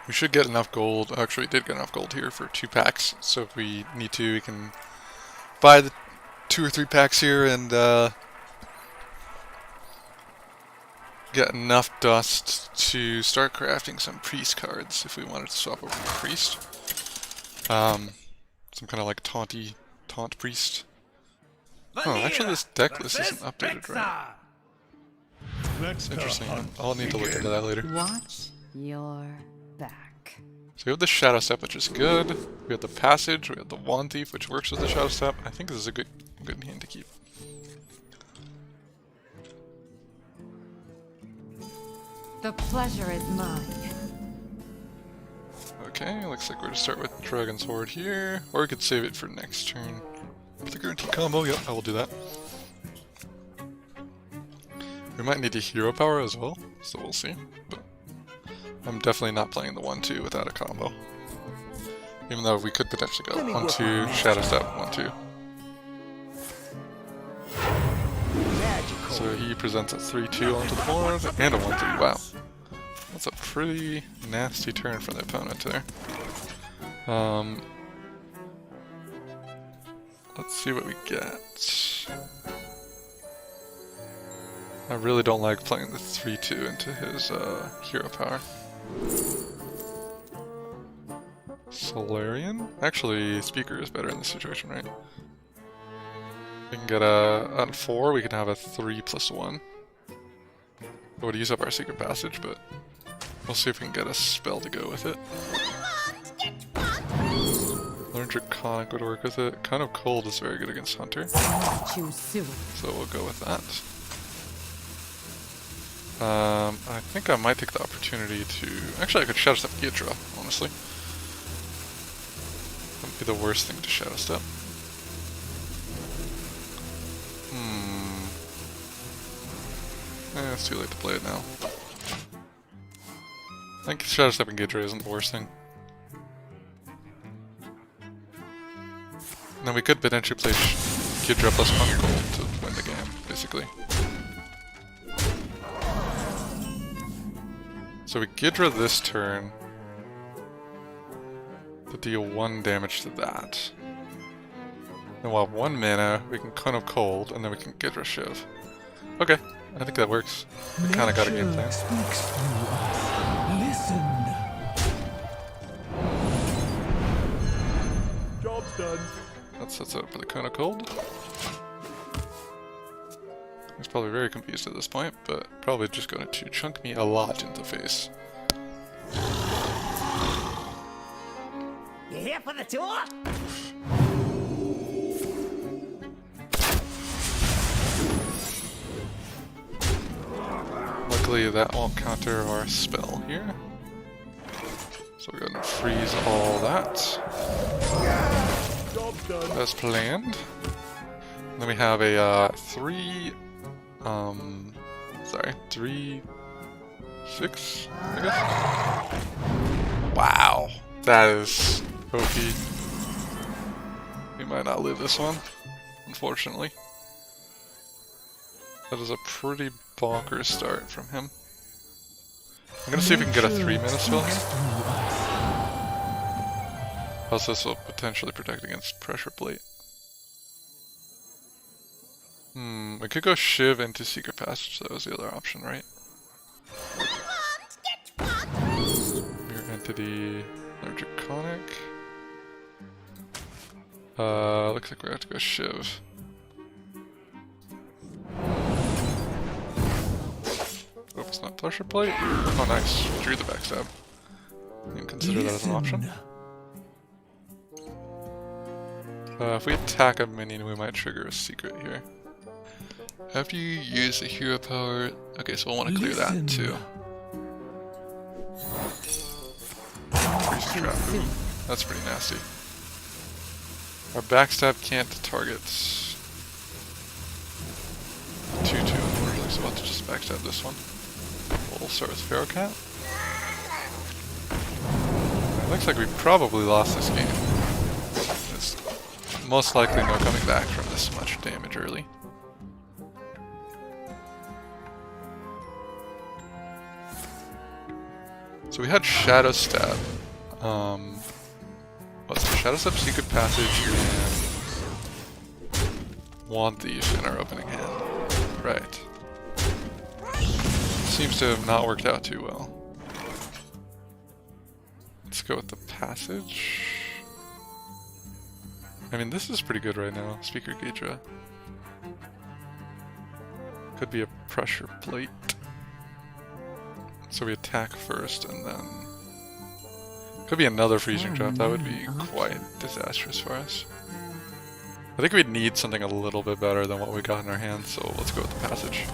We should get enough gold. Actually, we did get enough gold here for 2 packs. So if we need to, we can buy the 2 or 3 packs here and get enough dust to start crafting some priest cards if we wanted to swap over to priest. Some kind of like taunt priest. Oh, actually this deck list isn't updated, right? That's interesting. I'll need to look into that later.
Watch your back.
So we have the Shadow Step, which is good. We have the Passage, we have the Wand Thief, which works with the Shadow Step. I think this is a good hand to keep.
The pleasure is mine.
Okay, looks like we're gonna start with Dragon's Horde here, or we could save it for next turn. With the guaranteed combo, yep, I will do that. We might need a hero power as well, so we'll see. But I'm definitely not playing the 1-2 without a combo. Even though we could potentially go 1-2, Shadow Step, 1-2. So he presents a 3-2 onto the board, and a 1-3, wow. That's a pretty nasty turn for the opponent there. Let's see what we get. I really don't like playing the 3-2 into his hero power. Solarian? Actually, Speaker is better in this situation, right? We can get on 4, we can have a 3+1. We would use up our Secret Passage, but we'll see if we can get a spell to go with it. Learn Draconic would work with it. Kind of Cold is very good against Hunter.
Choose suicide.
So we'll go with that. I think I might take the opportunity to... Actually, I could Shadow Step Ghidra, honestly. Wouldn't be the worst thing to Shadow Step. It's too late to play it now. I think Shadow Step and Ghidra isn't the worst thing. Now we could potentially play Ghidra plus 1 gold to win the game, basically. So we Ghidra this turn to deal 1 damage to that. And while 1 mana, we can Cone of Cold, and then we can Ghidra Shiv. Okay, I think that works. We kinda got a game plan.
Listen. Job's done.
That sets up for the Cone of Cold. He's probably very confused at this point, but probably just going to chunk me a lot in the face.
You here for the tour?
Luckily that won't counter our spell here. So we're gonna freeze all that.
Job's done.
As planned. Then we have a 3-6, I guess. Wow, that is OP. We might not live this one, unfortunately. That is a pretty bonkers start from him. I'm gonna see if we can get a 3-mana spell here. Also, this will potentially protect against Pressure Plate. We could go Shiv into Secret Passage, that was the other option, right? Mirror Entity, or Draconic. Looks like we have to go Shiv. Oh, it's not Pressure Plate? Oh nice, drew the backstab. You can consider that as an option. If we attack a minion, we might trigger a secret here. After you use the hero power... Okay, so we'll want to clear that too. Trap. That's pretty nasty. Our backstab can't target 2-2 unfortunately, so we'll have to just backstab this one. We'll start with Pharaoh Cat. Looks like we probably lost this game. There's most likely no coming back from this much damage early. So we had Shadow Step. What's the Shadow Step, Secret Passage, and Want Thief in our opening hand. Right. Seems to have not worked out too well. Let's go with the Passage. I mean, this is pretty good right now. Speaker Gaedra. Could be a Pressure Plate. So we attack first, and then... Could be another Freezing Trap. That would be quite disastrous for us. I think we'd need something a little bit better than what we got in our hands, so let's go with the Passage.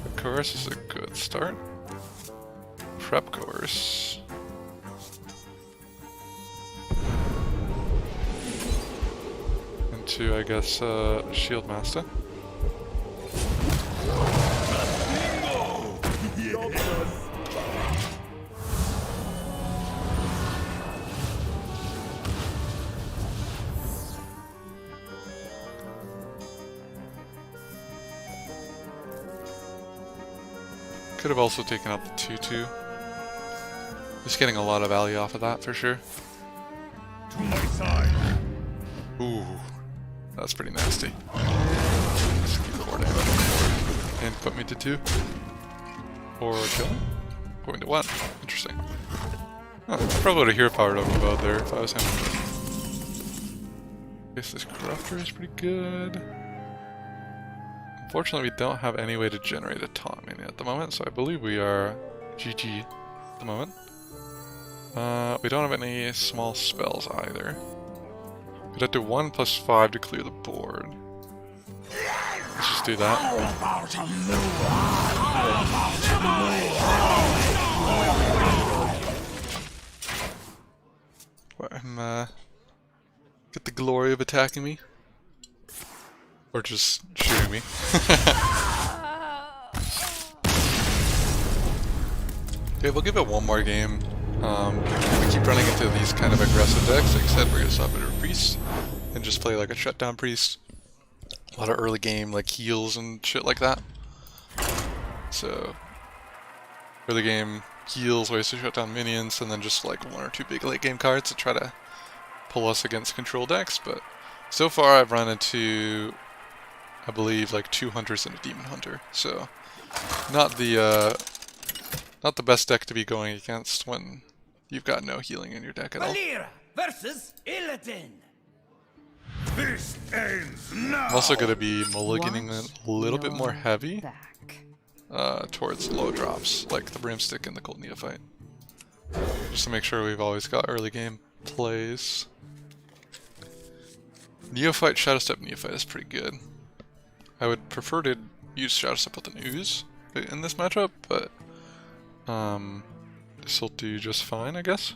The Coerce is a good start. Prep Coerce. Into, I guess, Shield Master. Could have also taken out the 2/2. Just getting a lot of value off of that for sure.
To my side.
Ooh, that's pretty nasty. Just keep the board out of the board and put me to 2. Or kill him? Put me to 1. Interesting. Huh, I probably would have hero powered over both there if I was him. Guess this Corruptor is pretty good. Unfortunately, we don't have any way to generate a Taunt Mania at the moment, so I believe we are GG at the moment. We don't have any small spells either. We'd have to 1+5 to clear the board. Let's just do that. Let him get the glory of attacking me. Or just shooting me. Okay, we'll give it one more game. If we keep running into these kind of aggressive decks, like I said, we're gonna swap it to Priest and just play like a shutdown Priest. A lot of early game like heals and shit like that. So early game heals, ways to shut down minions, and then just like 1 or 2 big late game cards to try to pull us against control decks. But so far I've run into, I believe, like 2 Hunters and a Demon Hunter, so not the best deck to be going against when you've got no healing in your deck at all.
Valeera versus Illidan. This ends now.
I'm also going to be mulliganing it a little bit more
You're
heavy
back.
towards low drops, like the Brimstick and the Cold Neophyte, just to make sure we've always got early game plays. Neophyte, Shadow Step Neophyte is pretty good. I would prefer to use Shadow Step with an Ooze in this matchup, but this will do just fine, I guess.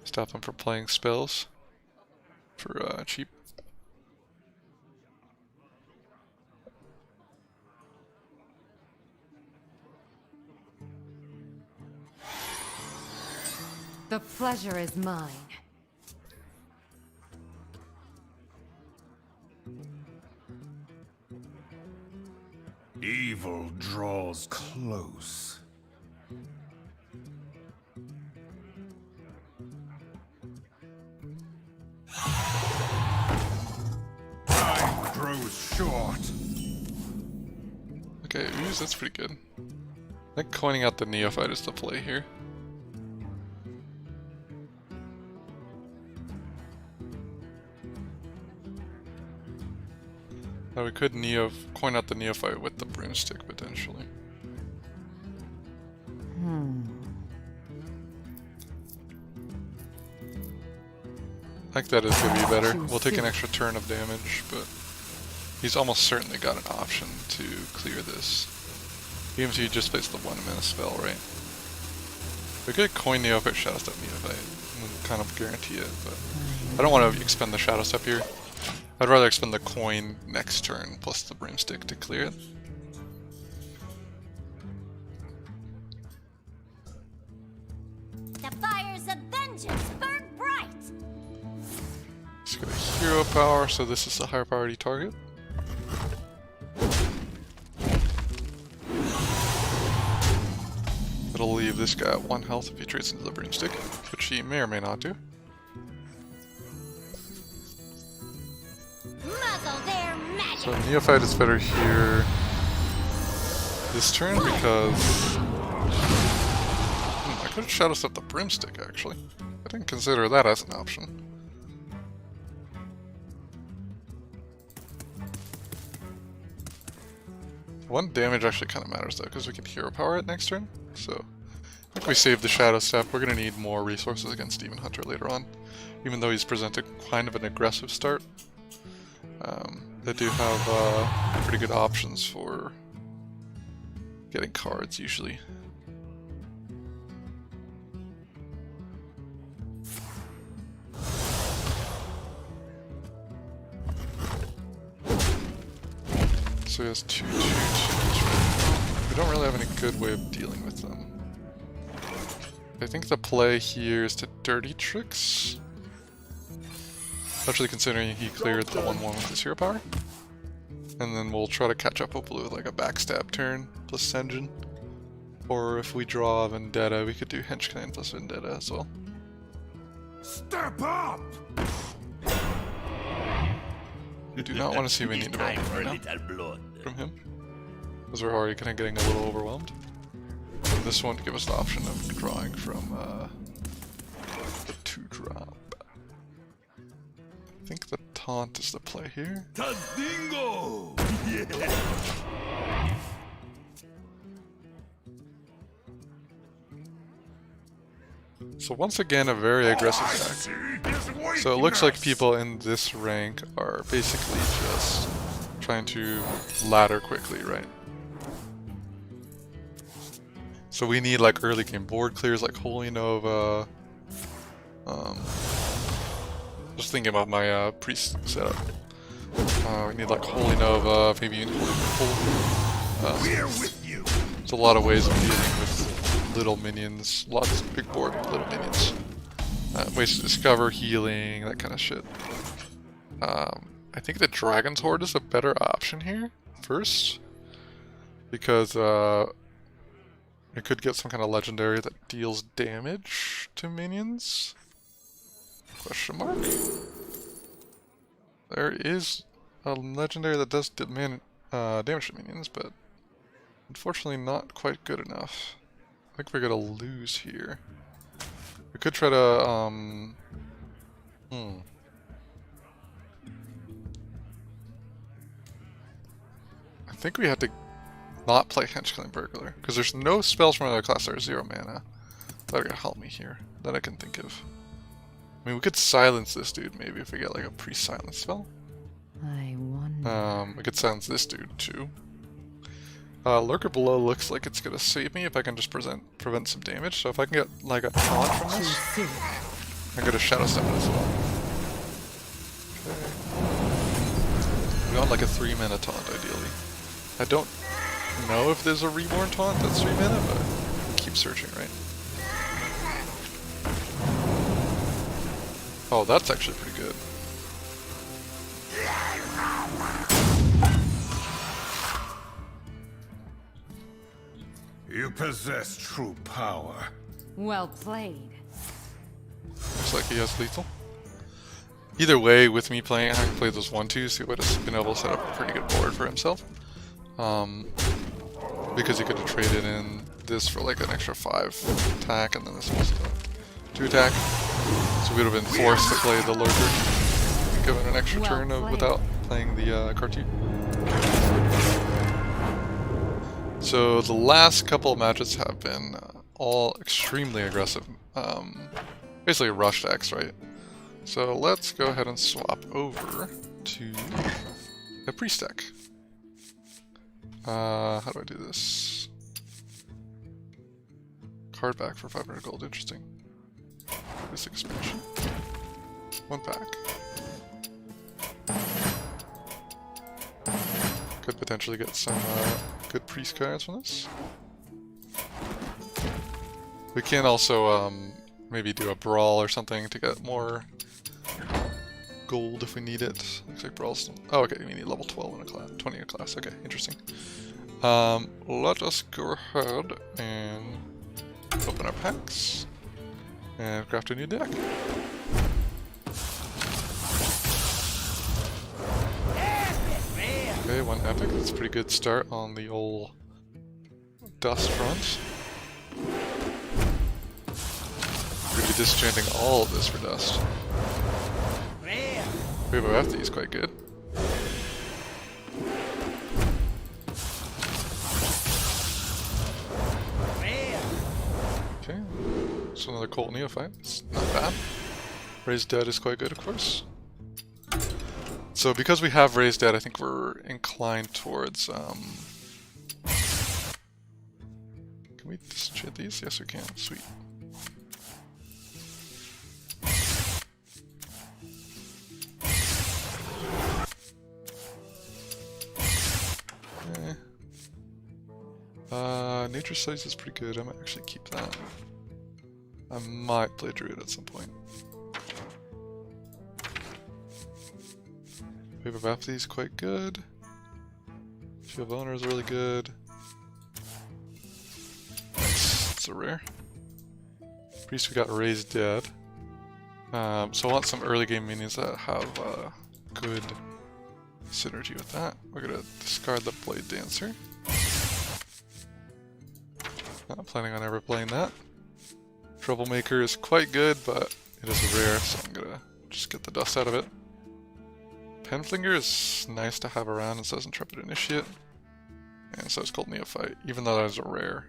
Stop him from playing spells for cheap.
The pleasure is mine.
Evil draws close. Time grows short.
Okay, Ooze, that's pretty good. I think coining out the Neophyte is the play here. Now we could coin out the Neophyte with the Broomstick potentially. I think that is going to be better. We'll take an extra turn of damage, but he's almost certainly got an option to clear this. Even if he just plays the 1 mana spell, right? We could coin Neophyte, Shadow Step Neophyte, and kind of guarantee it, but I don't want to expend the Shadow Step here. I'd rather expend the coin next turn plus the Broomstick to clear it.
eyes of vengeance burn bright.
He's got a hero power, so this is a higher priority target. It'll leave this guy at 1 health if he trades into the broomstick, which he may or may not do.
Muzzle their magic.
So Neophyte is better here this turn because I could have Shadow Step the broomstick actually. I didn't consider that as an option. One damage actually kind of matters though, because we can hero power it next turn. So I think we save the Shadow Step. We're going to need more resources against Demon Hunter later on, even though he's presented kind of an aggressive start. They do have pretty good options for getting cards usually. So he has 2/2/2s right now. We don't really have any good way of dealing with them. I think the play here is to Dirty Tricks. Especially considering he cleared the 1/1 with his hero power. And then we'll try to catch up hopefully with like a backstab turn plus Senjin. Or if we draw Vendetta, we could do Hench Clan plus Vendetta as well.
Step up!
We do not want to see minion development right now
Little blood.
from him, because we're already kind of getting a little overwhelmed. And this one to give us the option of drawing from the 2-drop. I think the taunt is the play here.
Tadingo!
So once again, a very aggressive deck. So it looks like people in this rank are basically just trying to ladder quickly, right? So we need like early game board clears like Holy Nova. Just thinking about my priest setup. We need like Holy Nova, maybe even Holy.
We're with you.
There's a lot of ways of dealing with little minions, lots of big board with little minions. Ways to discover, healing, that kind of shit. I think the Dragon's Horde is a better option here first, because we could get some kind of legendary that deals damage to minions. Question mark. There is a legendary that does damage to minions, but unfortunately not quite good enough. I think we're gonna lose here. We could try to I think we had to not play Hench Clan Burglar, because there's no spells from another class that are 0 mana that are gonna help me here, that I can think of. I mean, we could silence this dude maybe if we get like a pre-silence spell.
I wonder.
We could silence this dude too. Lurker Below looks like it's gonna save me if I can just prevent some damage. So if I can get like a taunt from this, I'm gonna Shadow Step it as well. Okay. We want like a 3-mana taunt ideally. I don't know if there's a Reborn taunt that's 3 mana, but we'll keep searching, right? Oh, that's actually pretty good.
You possess true power.
Well played.
Looks like he has lethal. Either way, with me playing, I can play those 1/2s. He would have been able to set up a pretty good board for himself. Because he could have traded in this for like an extra 5 attack, and then this was a 2 attack. So we would have been forced to play the Lurker, given an extra turn without playing the cartoon. So the last couple of matches have been all extremely aggressive. Basically rush decks, right? So let's go ahead and swap over to a priest deck. How do I do this? Card back for 500 gold, interesting. This expansion. 1 pack. Could potentially get some good priest cards from this. We can also maybe do a brawl or something to get more gold if we need it. Looks like brawls. Oh, okay, we need level 12 in a class, 20 in a class. Okay, interesting. Let us go ahead and open our packs and craft a new deck. Okay, one epic. That's a pretty good start on the old dust front. We're gonna be disenchanting all of this for dust. Wave of Apathy is quite good. Okay, so another Cult Neophyte. It's not bad. Raised Dead is quite good, of course. So because we have Raised Dead, I think we're inclined towards, Can we disenchant these? Yes, we can. Sweet. Nature Studies is pretty good. I might actually keep that. I might play Druid at some point. Wave of Apathy is quite good. Shield of Honor is really good. Nice. It's a rare. Priest, we got Raised Dead. So I want some early game minions that have good synergy with that. We're gonna discard the Blade Dancer. Not planning on ever playing that. Troublemaker is quite good, but it is a rare, so I'm gonna just get the dust out of it. Penflinger is nice to have around, and so is Intrepid Initiate. And so is Cult Neophyte, even though that is a rare.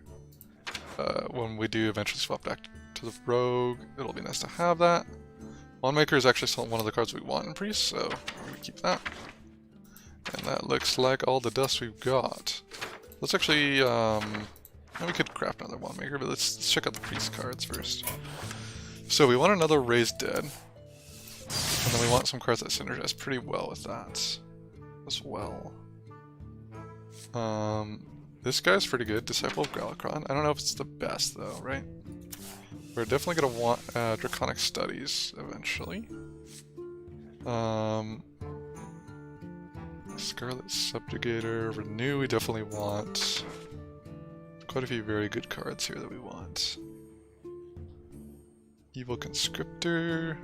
When we do eventually swap back to the Rogue, it'll be nice to have that. Wandmaker is actually still one of the cards we want in Priest, so we're gonna keep that. And that looks like all the dust we've got. Let's actually, we could craft another Wandmaker, but let's check out the Priest cards first. So we want another Raised Dead. And then we want some cards that synergize pretty well with that as well. This guy's pretty good, Disciple of Galakron. I don't know if it's the best though, right? We're definitely gonna want Draconic Studies eventually. Scarlet Subjugator, Renew we definitely want. Quite a few very good cards here that we want. Evil Conscriptor.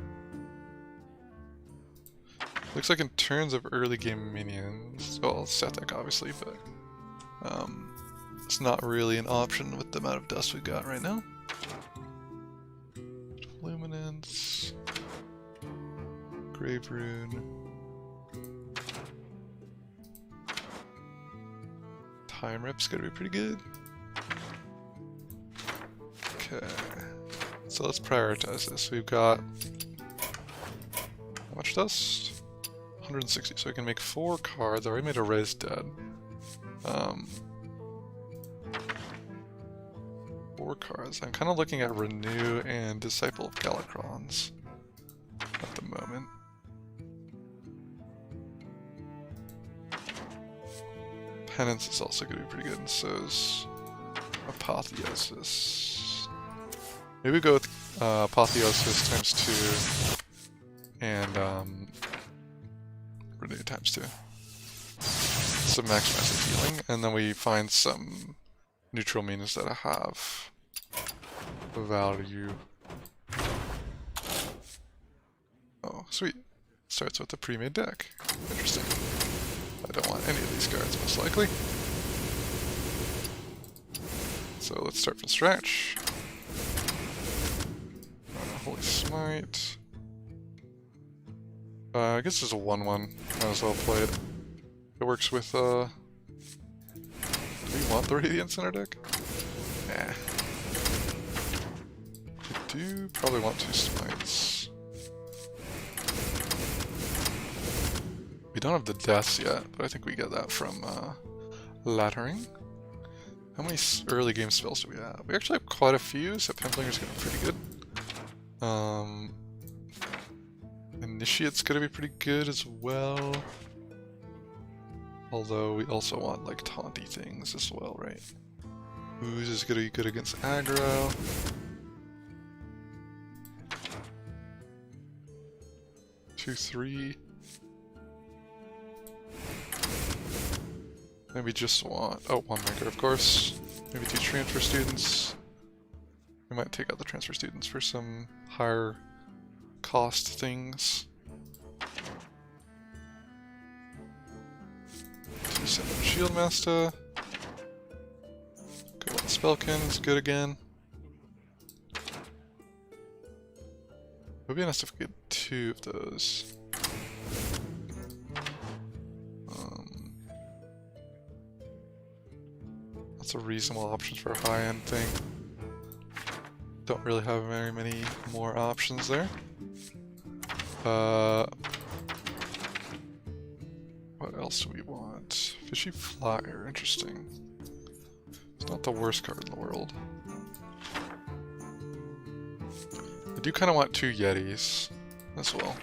Looks like in terms of early game minions, well, Sethek obviously, but it's not really an option with the amount of dust we've got right now. Luminance, Grave Rune, Time Rip's gonna be pretty good. Okay, so let's prioritize this. We've got how much dust? 160, so we can make 4 cards. I already made a Raised Dead. 4 cards. I'm kind of looking at Renew and Disciple of Galakrons at the moment. Penance is also going to be pretty good, and so is Apotheosis. Maybe we go with Apotheosis times 2 and Renew times 2. Some maximize healing, and then we find some neutral minions that have value. Oh, sweet. Starts with a pre-made deck. Interesting. I don't want any of these cards, most likely. So let's start from scratch. Holy Smite. I guess it's a 1-1. Might as well play it. It works with, do we want the Radiance in our deck? Nah. We do probably want 2 Smites. We don't have the Deaths yet, but I think we get that from, Laddering. How many early game spells do we have? We actually have quite a few, so Penflinger's gonna be pretty good. Initiate's gonna be pretty good as well. Although we also want like taunty things as well, right? Ooze is gonna be good against aggro. 2, 3. Maybe just want, oh, 1 maker, of course. Maybe 2 transfer students. We might take out the transfer students for some higher cost things. 2 7 shield master. Go on Spellkin, is good again. It would be nice if we get 2 of those. That's a reasonable option for a high-end thing. Don't really have very many more options there. What else do we want? Fishy Flyer, interesting. It's not the worst card in the world. I do kind of want 2 Yetis as well.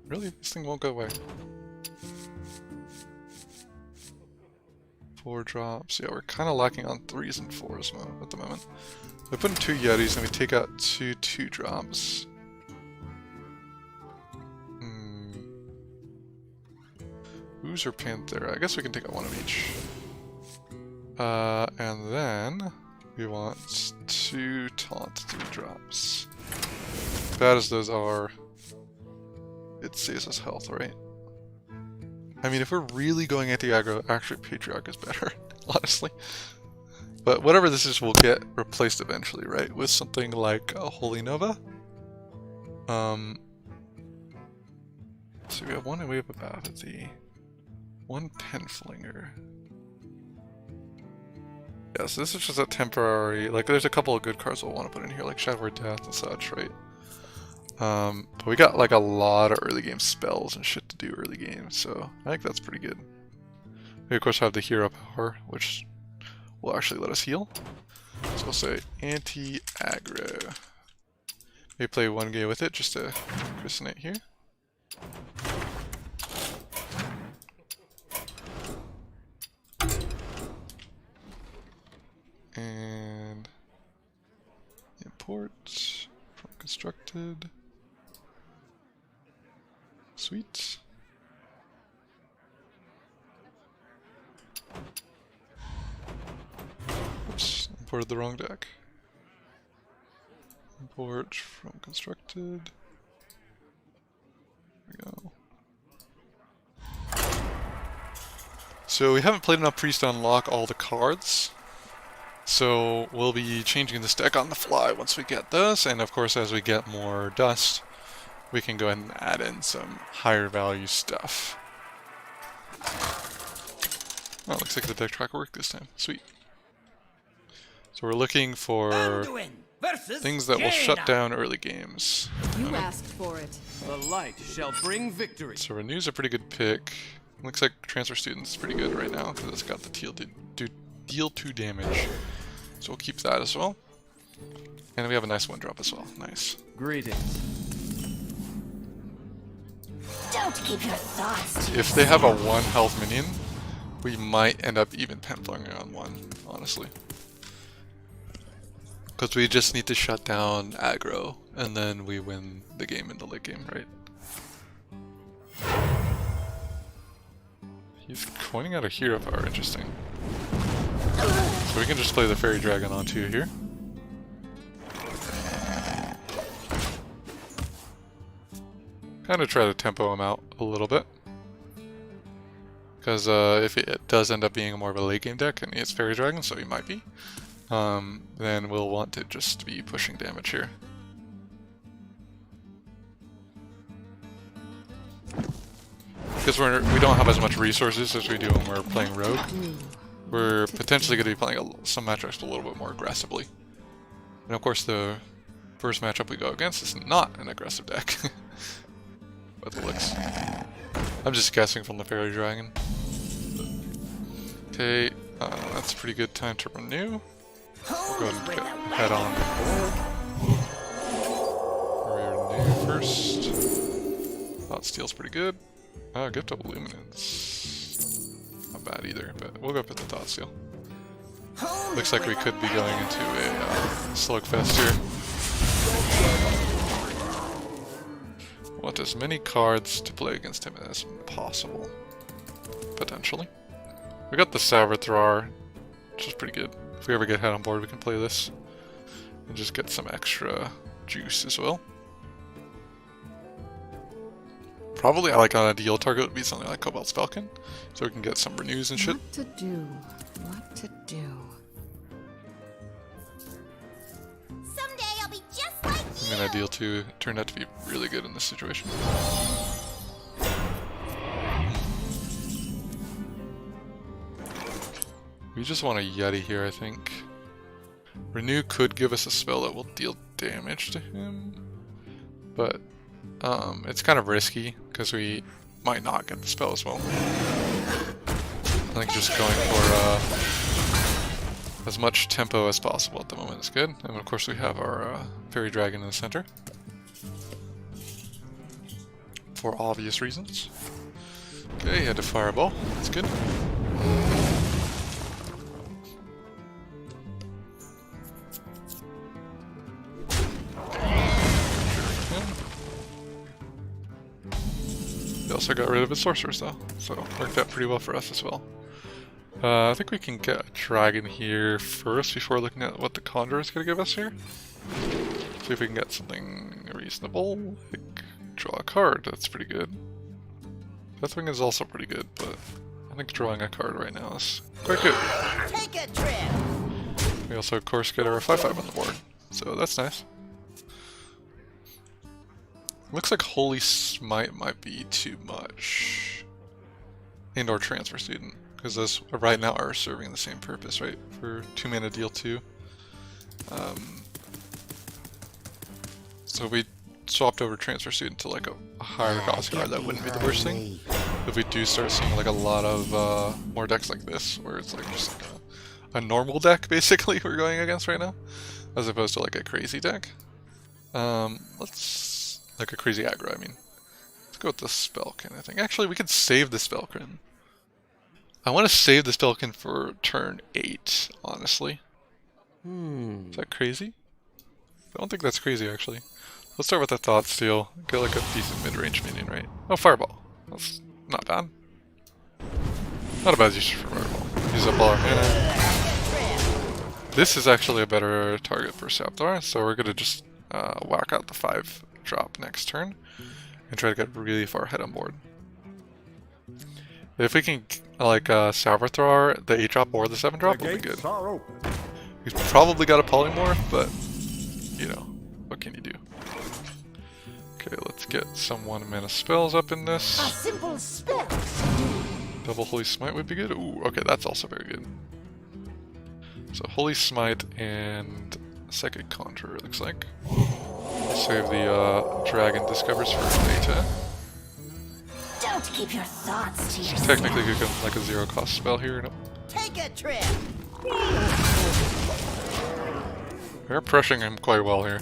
Really? This thing won't go away. 4 drops. Yeah, we're kind of lacking on 3s and 4s at the moment. We put in 2 Yetis and we take out 2 2-drops. Ooze or Panthera? I guess we can take out 1 of each. And then we want 2 Taunt 3-drops. Bad as those are, it saves us health, right? I mean, if we're really going anti-aggro, actually Patriarch is better, honestly. But whatever this is will get replaced eventually, right? With something like a Holy Nova. So we have 1 Wave of Apathy. 1 Penflinger. Yeah, so this is just a temporary, like there's a couple of good cards we'll want to put in here, like Shadow of Death and such, right? But we got like a lot of early game spells and shit to do early game, so I think that's pretty good. We of course have the hero power, which will actually let us heal. So we'll say anti-aggro. Maybe play 1 game with it just to christen it here. And import from constructed. Sweet. Oops, imported the wrong deck. Import from constructed. There we go. So we haven't played enough Priest to unlock all the cards. So we'll be changing this deck on the fly once we get this, and of course as we get more dust, we can go ahead and add in some higher value stuff. Oh, looks like the deck tracker worked this time. Sweet. So we're looking for things that will shut down early games.
You asked for it.
The light shall bring victory.
So Renew's a pretty good pick. Looks like Transfer Student's pretty good right now because it's got the deal 2 damage. So we'll keep that as well. And we have a nice 1-drop as well. Nice.
Greetings.
Don't keep your thoughts to
If they have a 1 health minion, we might end up even Penflinger on 1, honestly. Because we just need to shut down aggro, and then we win the game in the late game, right? He's coining out a hero power, interesting. So we can just play the Fairy Dragon on 2 here. Kind of try to tempo him out a little bit. Because if it does end up being more of a late game deck, and it's Fairy Dragon, so he might be, then we'll want to just be pushing damage here. Because we don't have as much resources as we do when we're playing Rogue, we're potentially going to be playing some matchups a little bit more aggressively. And of course the first matchup we go against is not an aggressive deck. But the looks. I'm just guessing from the Fairy Dragon. Okay, that's a pretty good time to renew. We'll go ahead and head on board. Renew first. Thought Steel's pretty good. Gift of Luminance. Not bad either, but we'll go put the Thought Steal. Looks like we could be going into a Slugfest here. want as many cards to play against him as possible. Potentially. We got the Savitar, which is pretty good. If we ever get head on board, we can play this. And just get some extra juice as well. Probably, like, an ideal target would be something like Cobalt's Falcon, so we can get some renews and shit.
What to do? What to do?
Someday I'll be just like you.
I mean, ideal 2 turned out to be really good in this situation. We just want a Yeti here, I think. Renew could give us a spell that will deal damage to him, but it's kind of risky because we might not get the spell as well. I think just going for as much tempo as possible at the moment is good. And of course we have our Fairy Dragon in the center. For obvious reasons. Okay, had to Fireball. That's good. They also got rid of his sorcerers though, so it worked out pretty well for us as well. I think we can get a dragon here first before looking at what the Conjure is going to give us here. See if we can get something reasonable, like draw a card, that's pretty good. Deathwing is also pretty good, but I think drawing a card right now is quite good.
Take a trip.
We also of course get our 5/5 on the board, so that's nice. Looks like Holy Smite might be too much. And or Transfer Student, because those right now are serving the same purpose, right? For 2 mana deal 2. So if we swapped over Transfer Student to like a higher cost card, that wouldn't be the worst thing. If we do start seeing like a lot of more decks like this, where it's like just like a normal deck basically we're going against right now, as opposed to like a crazy deck. Let's like a crazy aggro, I mean. Let's go with the Spellkin, I think. Actually, we could save the Spellkin. I want to save the Spellkin for turn 8, honestly. Is that crazy? I don't think that's crazy, actually. Let's start with the Thought Steal. Get like a decent mid-range minion, right? Oh, Fireball. That's not bad. Not a bad use for Fireball. Use up all our mana. This is actually a better target for Savitar, so we're gonna just whack out the 5-drop next turn and try to get really far ahead on board. If we can like Savitar, the 8-drop or the 7-drop will be good. He's probably got a Polymorph, but you know, what can you do? Okay, let's get some 1-mana spells up in this.
A simple spell.
Double Holy Smite would be good. Ooh, okay, that's also very good. So Holy Smite and Psychic Conjure, it looks like. Save the Dragon Discovers for data.
Don't keep your thoughts to yourself.
Technically, you can like a 0-cost spell here. Nope.
Take a trip.
We're pressuring him quite well here.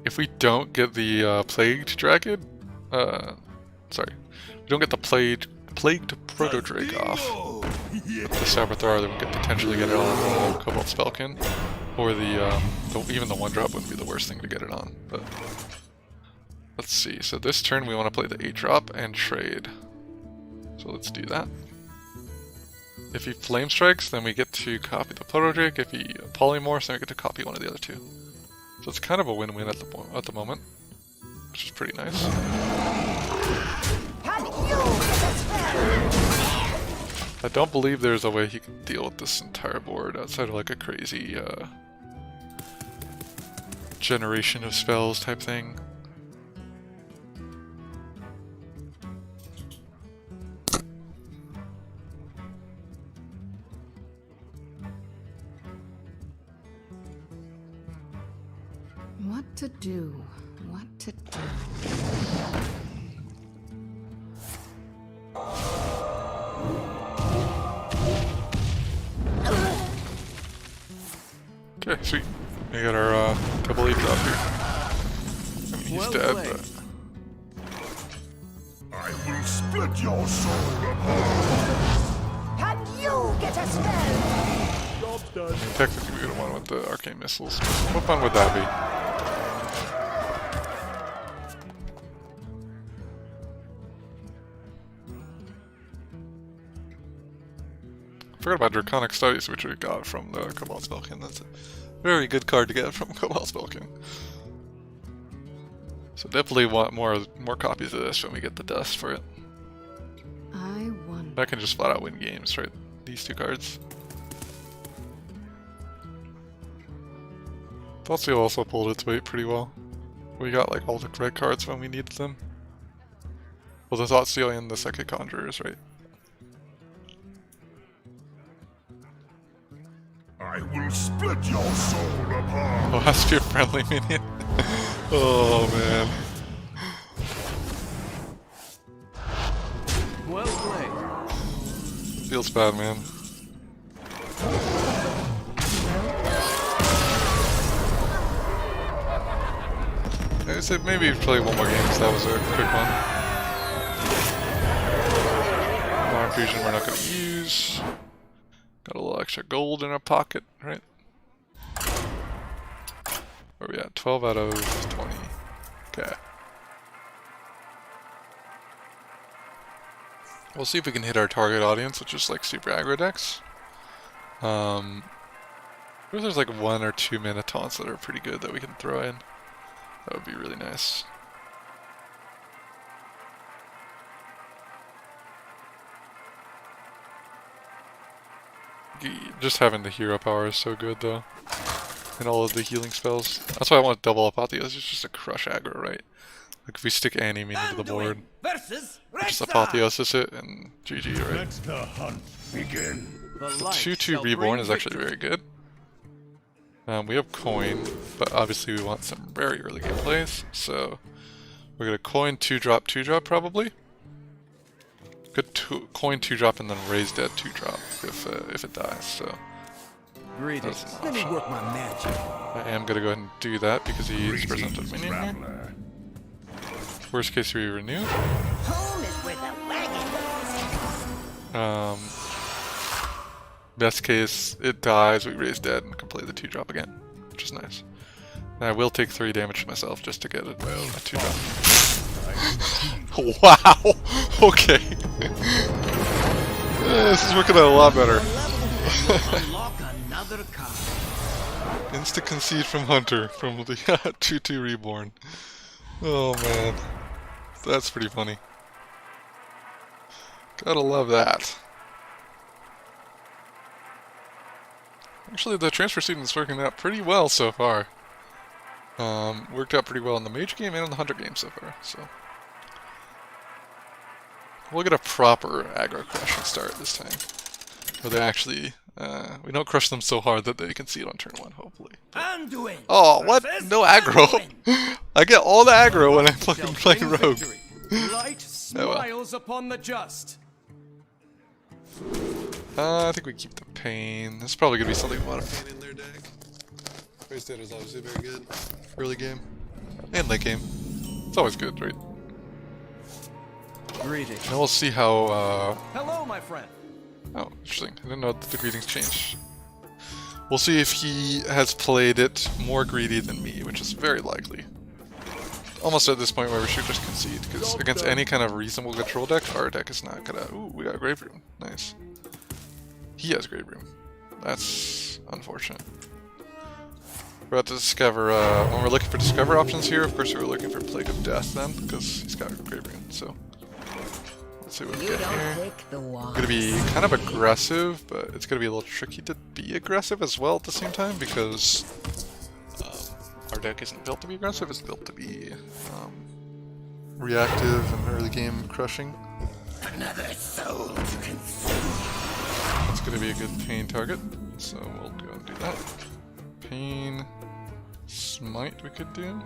If we don't get the Plagued Dragon, sorry, we don't get the Plagued Proto-Drake off with the Savitar, then we could potentially get it on Cobalt Spellkin, or even the 1-drop wouldn't be the worst thing to get it on. But let's see. So this turn we want to play the 8-drop and trade. So let's do that. If he Flame Strikes, then we get to copy the Proto-Drake. If he Polymorphs, then we get to copy one of the other two. So it's kind of a win-win at the moment, which is pretty nice. I don't believe there's a way he can deal with this entire board outside of like a crazy generation of spells type thing.
What to do? What to do?
Okay, sweet. We got our double 8-drop here. I mean, he's
Well
dead,
played.
but
I will split your soul apart.
And you get a spell.
technically we would have won with the Arcane Missiles. What fun would that be? Forgot about Draconic Studies, which we got from the Cobalt Spellkin. That's a very good card to get from Cobalt Spellkin. So definitely want more copies of this when we get the dust for it.
I wonder.
I can just flat out win games, right? These two cards. Thoughtseal also pulled its weight pretty well. We got like all the red cards when we needed them. Well, the Thoughtseal and the Psychic Conjurers, right?
I will split your soul apart.
Oh, has to be a friendly minion. Oh man.
Well played.
Feels bad, man. I said maybe play one more game, so that was a quick one. Modern Fusion we're not going to use. Got a little extra gold in our pocket, right? Where are we at? 12 out of 20. Okay. We'll see if we can hit our target audience, which is like super aggro decks. If there's like 1 or 2 mana taunts that are pretty good that we can throw in, that would be really nice. Just having the hero power is so good though. And all of the healing spells. That's why I want to double Apotheosis, it's just to crush aggro, right? Like if we stick any minion to the board, just Apotheosis it and GG, right?
Let the hunt begin.
The
The
light
2-2
shall
Reborn
bring
is actually
victory.
very good. We have coin, but obviously we want some very early game plays, so we're gonna coin 2-drop 2-drop probably. Good coin 2-drop and then raise dead 2-drop if it dies. So
Greetings.
that's an
Let me
option.
work my magic.
I am gonna go ahead and do that because he's presented minion here.
Traveler.
Worst case we renew.
Home is where the wagon is.
Best case it dies, we raise dead and can play the 2-drop again, which is nice. And I will take 3 damage to myself just to get a 2-drop. Wow! Okay. This is working out a lot better.
Unlock another card.
Insta concede from Hunter from the 2-2 Reborn. Oh man. That's pretty funny. Gotta love that. Actually, the transfer student's working out pretty well so far. Worked out pretty well in the Mage game and in the Hunter game so far, so. We'll get a proper aggro crushing start this time. Where they actually, we don't crush them so hard that they can see it on turn 1, hopefully.
Anduin.
Oh, what? No aggro! I get all the aggro when I'm
Shall
fucking playing
bring
Rogue.
victory. Light
Oh, well.
smiles upon the just.
I think we keep the pain. There's probably gonna be something a lot of pain in their deck. Raise Dead is obviously very good. Early game. And late game. It's always good, right?
Greetings.
Now we'll see how,
Hello, my friend.
oh, interesting. I didn't know that the greetings changed. We'll see if he has played it more greedy than me, which is very likely. Almost at this point where we should just concede, because against any kind of reasonable control deck, our deck is not gonna... Ooh, we got Grave Room. Nice. He has Grave Room. That's unfortunate. We're about to discover, when we're looking for discover options here, of course we were looking for Plague of Death then, because he's got Grave Room, so... Let's see what we
You
get
don't
here.
pick the one.
Gonna be kind of aggressive, but it's gonna be a little tricky to be aggressive as well at the same time, because our deck isn't built to be aggressive, it's built to be reactive and early game crushing.
Another soul to consume.
That's gonna be a good pain target, so we'll go and do that. Pain, smite we could do.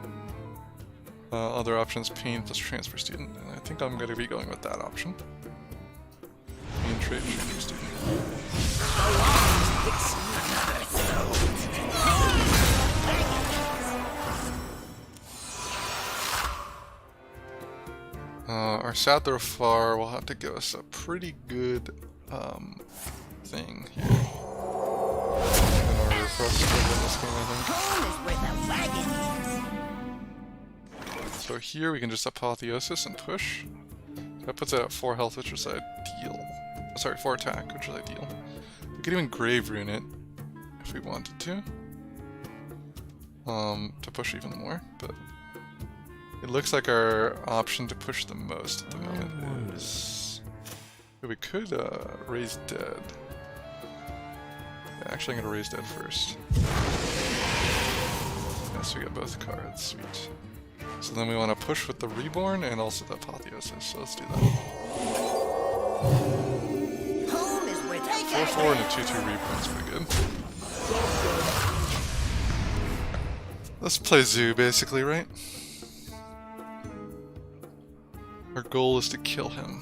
Other options, pain plus transfer student, and I think I'm gonna be going with that option. Pain trade transfer student. Our Sathrafar will have to give us a pretty good thing here in order for us to win this game, I
Home is where the wagon
think. So here we can just Apotheosis and push. That puts it at 4 health, which is ideal. sorry, 4 attack, which is ideal. We could even Grave Rune it if we wanted to push even more, but it looks like our option to push the most at the moment is... We could raise Dead. Yeah, actually I'm gonna raise Dead first. Yes, we got both cards, sweet. So then we want to push with the Reborn and also the Apotheosis, so let's do that.
Home is where
4-4 and a 2-2 Reborn's pretty good. Let's play Zoo, basically, right? Our goal is to kill him.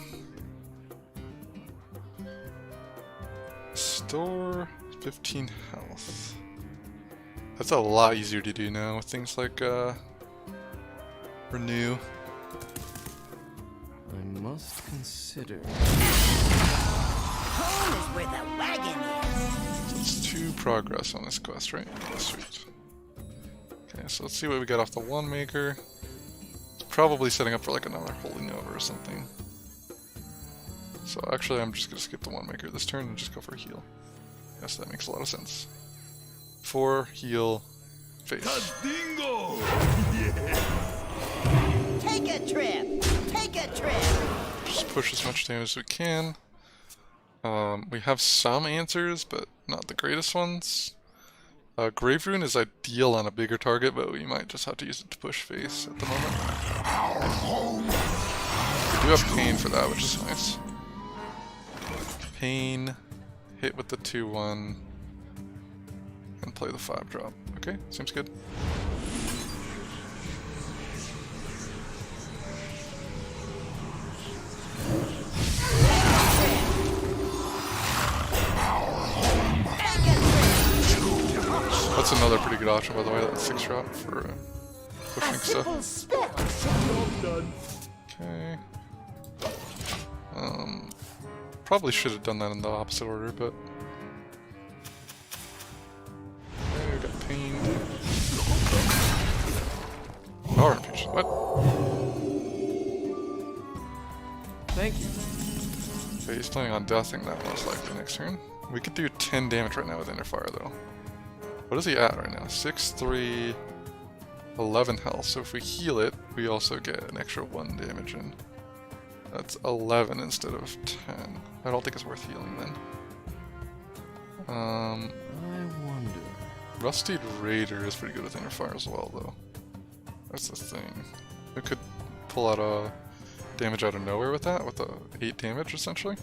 Store 15 health. That's a lot easier to do now with things like Renew.
I must consider.
Home is where the wagon is.
So it's 2 progress on this quest, right? Yeah, sweet. Okay, so let's see what we got off the One Maker. It's probably setting up for like another Holy Nova or something. So actually I'm just gonna skip the One Maker this turn and just go for a heal. Yes, that makes a lot of sense. 4, heal, face.
Dingo!
Take a trip. Take a trip.
Just push as much damage as we can. We have some answers, but not the greatest ones. Grave Rune is ideal on a bigger target, but we might just have to use it to push face at the moment. We do have Pain for that, which is nice. Pain, hit with the 2-1, and play the 5-drop. Okay, seems good. That's another pretty good option, by the way, that 6-drop for pushing stuff. Okay. Probably should have done that in the opposite order, but... Okay, we got Pain. Power Infusion, what?
Thank you.
Okay, he's planning on deathing that most likely next turn. We could do 10 damage right now with Inner Fire, though. What is he at right now? 6, 3, 11 health. So if we heal it, we also get an extra 1 damage in. That's 11 instead of 10. I don't think it's worth healing then.
I wonder.
Rusty Raider is pretty good with Inner Fire as well, though. That's the thing. We could pull out a damage out of nowhere with that, with a 8 damage essentially.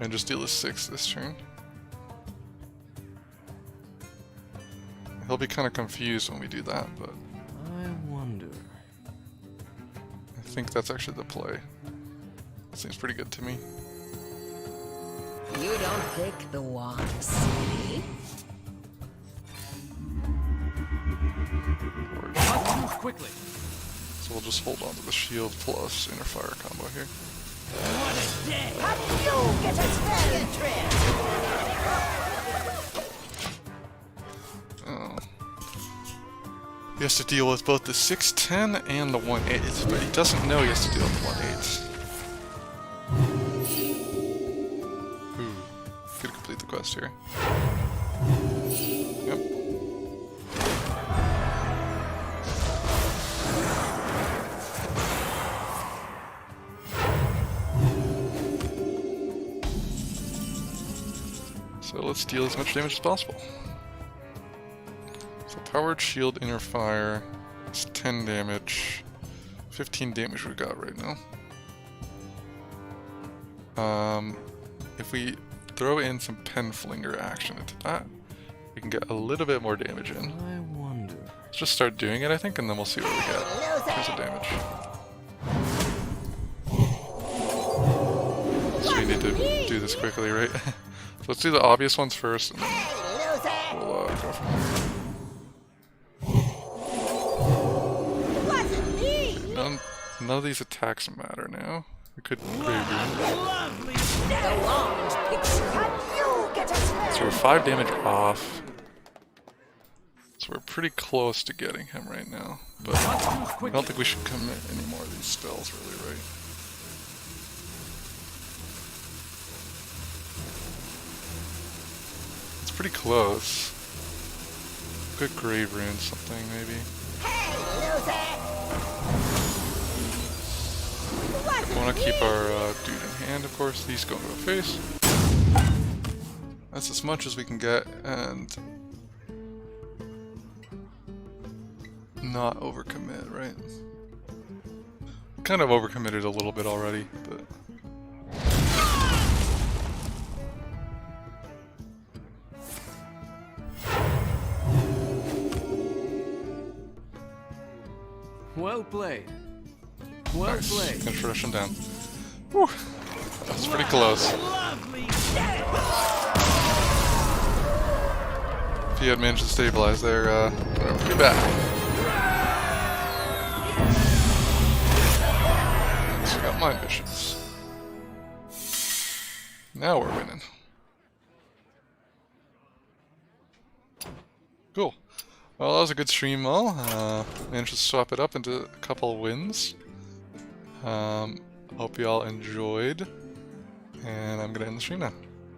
And just deal a 6 this turn. He'll be kind of confused when we do that, but
I wonder.
I think that's actually the play. That seems pretty good to me.
You don't pick the ones, see?
Move quickly.
So we'll just hold on to the shield plus Inner Fire combo here.
What a day! You get a wagon trip!
Oh. He has to deal with both the 6-10 and the 1-8, but he doesn't know he has to deal with the 1-8. Ooh. Could complete the quest here. Yep. So let's deal as much damage as possible. So Powered Shield, Inner Fire, it's 10 damage, 15 damage we got right now. If we throw in some Penflinger action into that, we can get a little bit more damage in.
I wonder.
Let's just start doing it, I think, and then we'll see what we get in terms of damage. So we need to do this quickly, right? So let's do the obvious ones first, and then we'll go from there. None of these attacks matter now. We could Grave Rune. So we're 5 damage off. So we're pretty close to getting him right now. But I don't think we should commit any more of these spells, really, right? pretty close. Good grave rune, something maybe. We want to keep our dude in hand, of course. These go into a face. That's as much as we can get, and not overcommit, right? Kind of overcommitted a little bit already, but
Well played. Well
nice.
played.
Gonna rush him down. Whew. That's pretty close.
Lovely.
If he had managed to stabilize there, whatever, pretty bad. So we got mind bishops. Now we're winning. Cool. Well, that was a good stream, all. Managed to swap it up into a couple wins. Hope you all enjoyed. And I'm gonna end the stream now.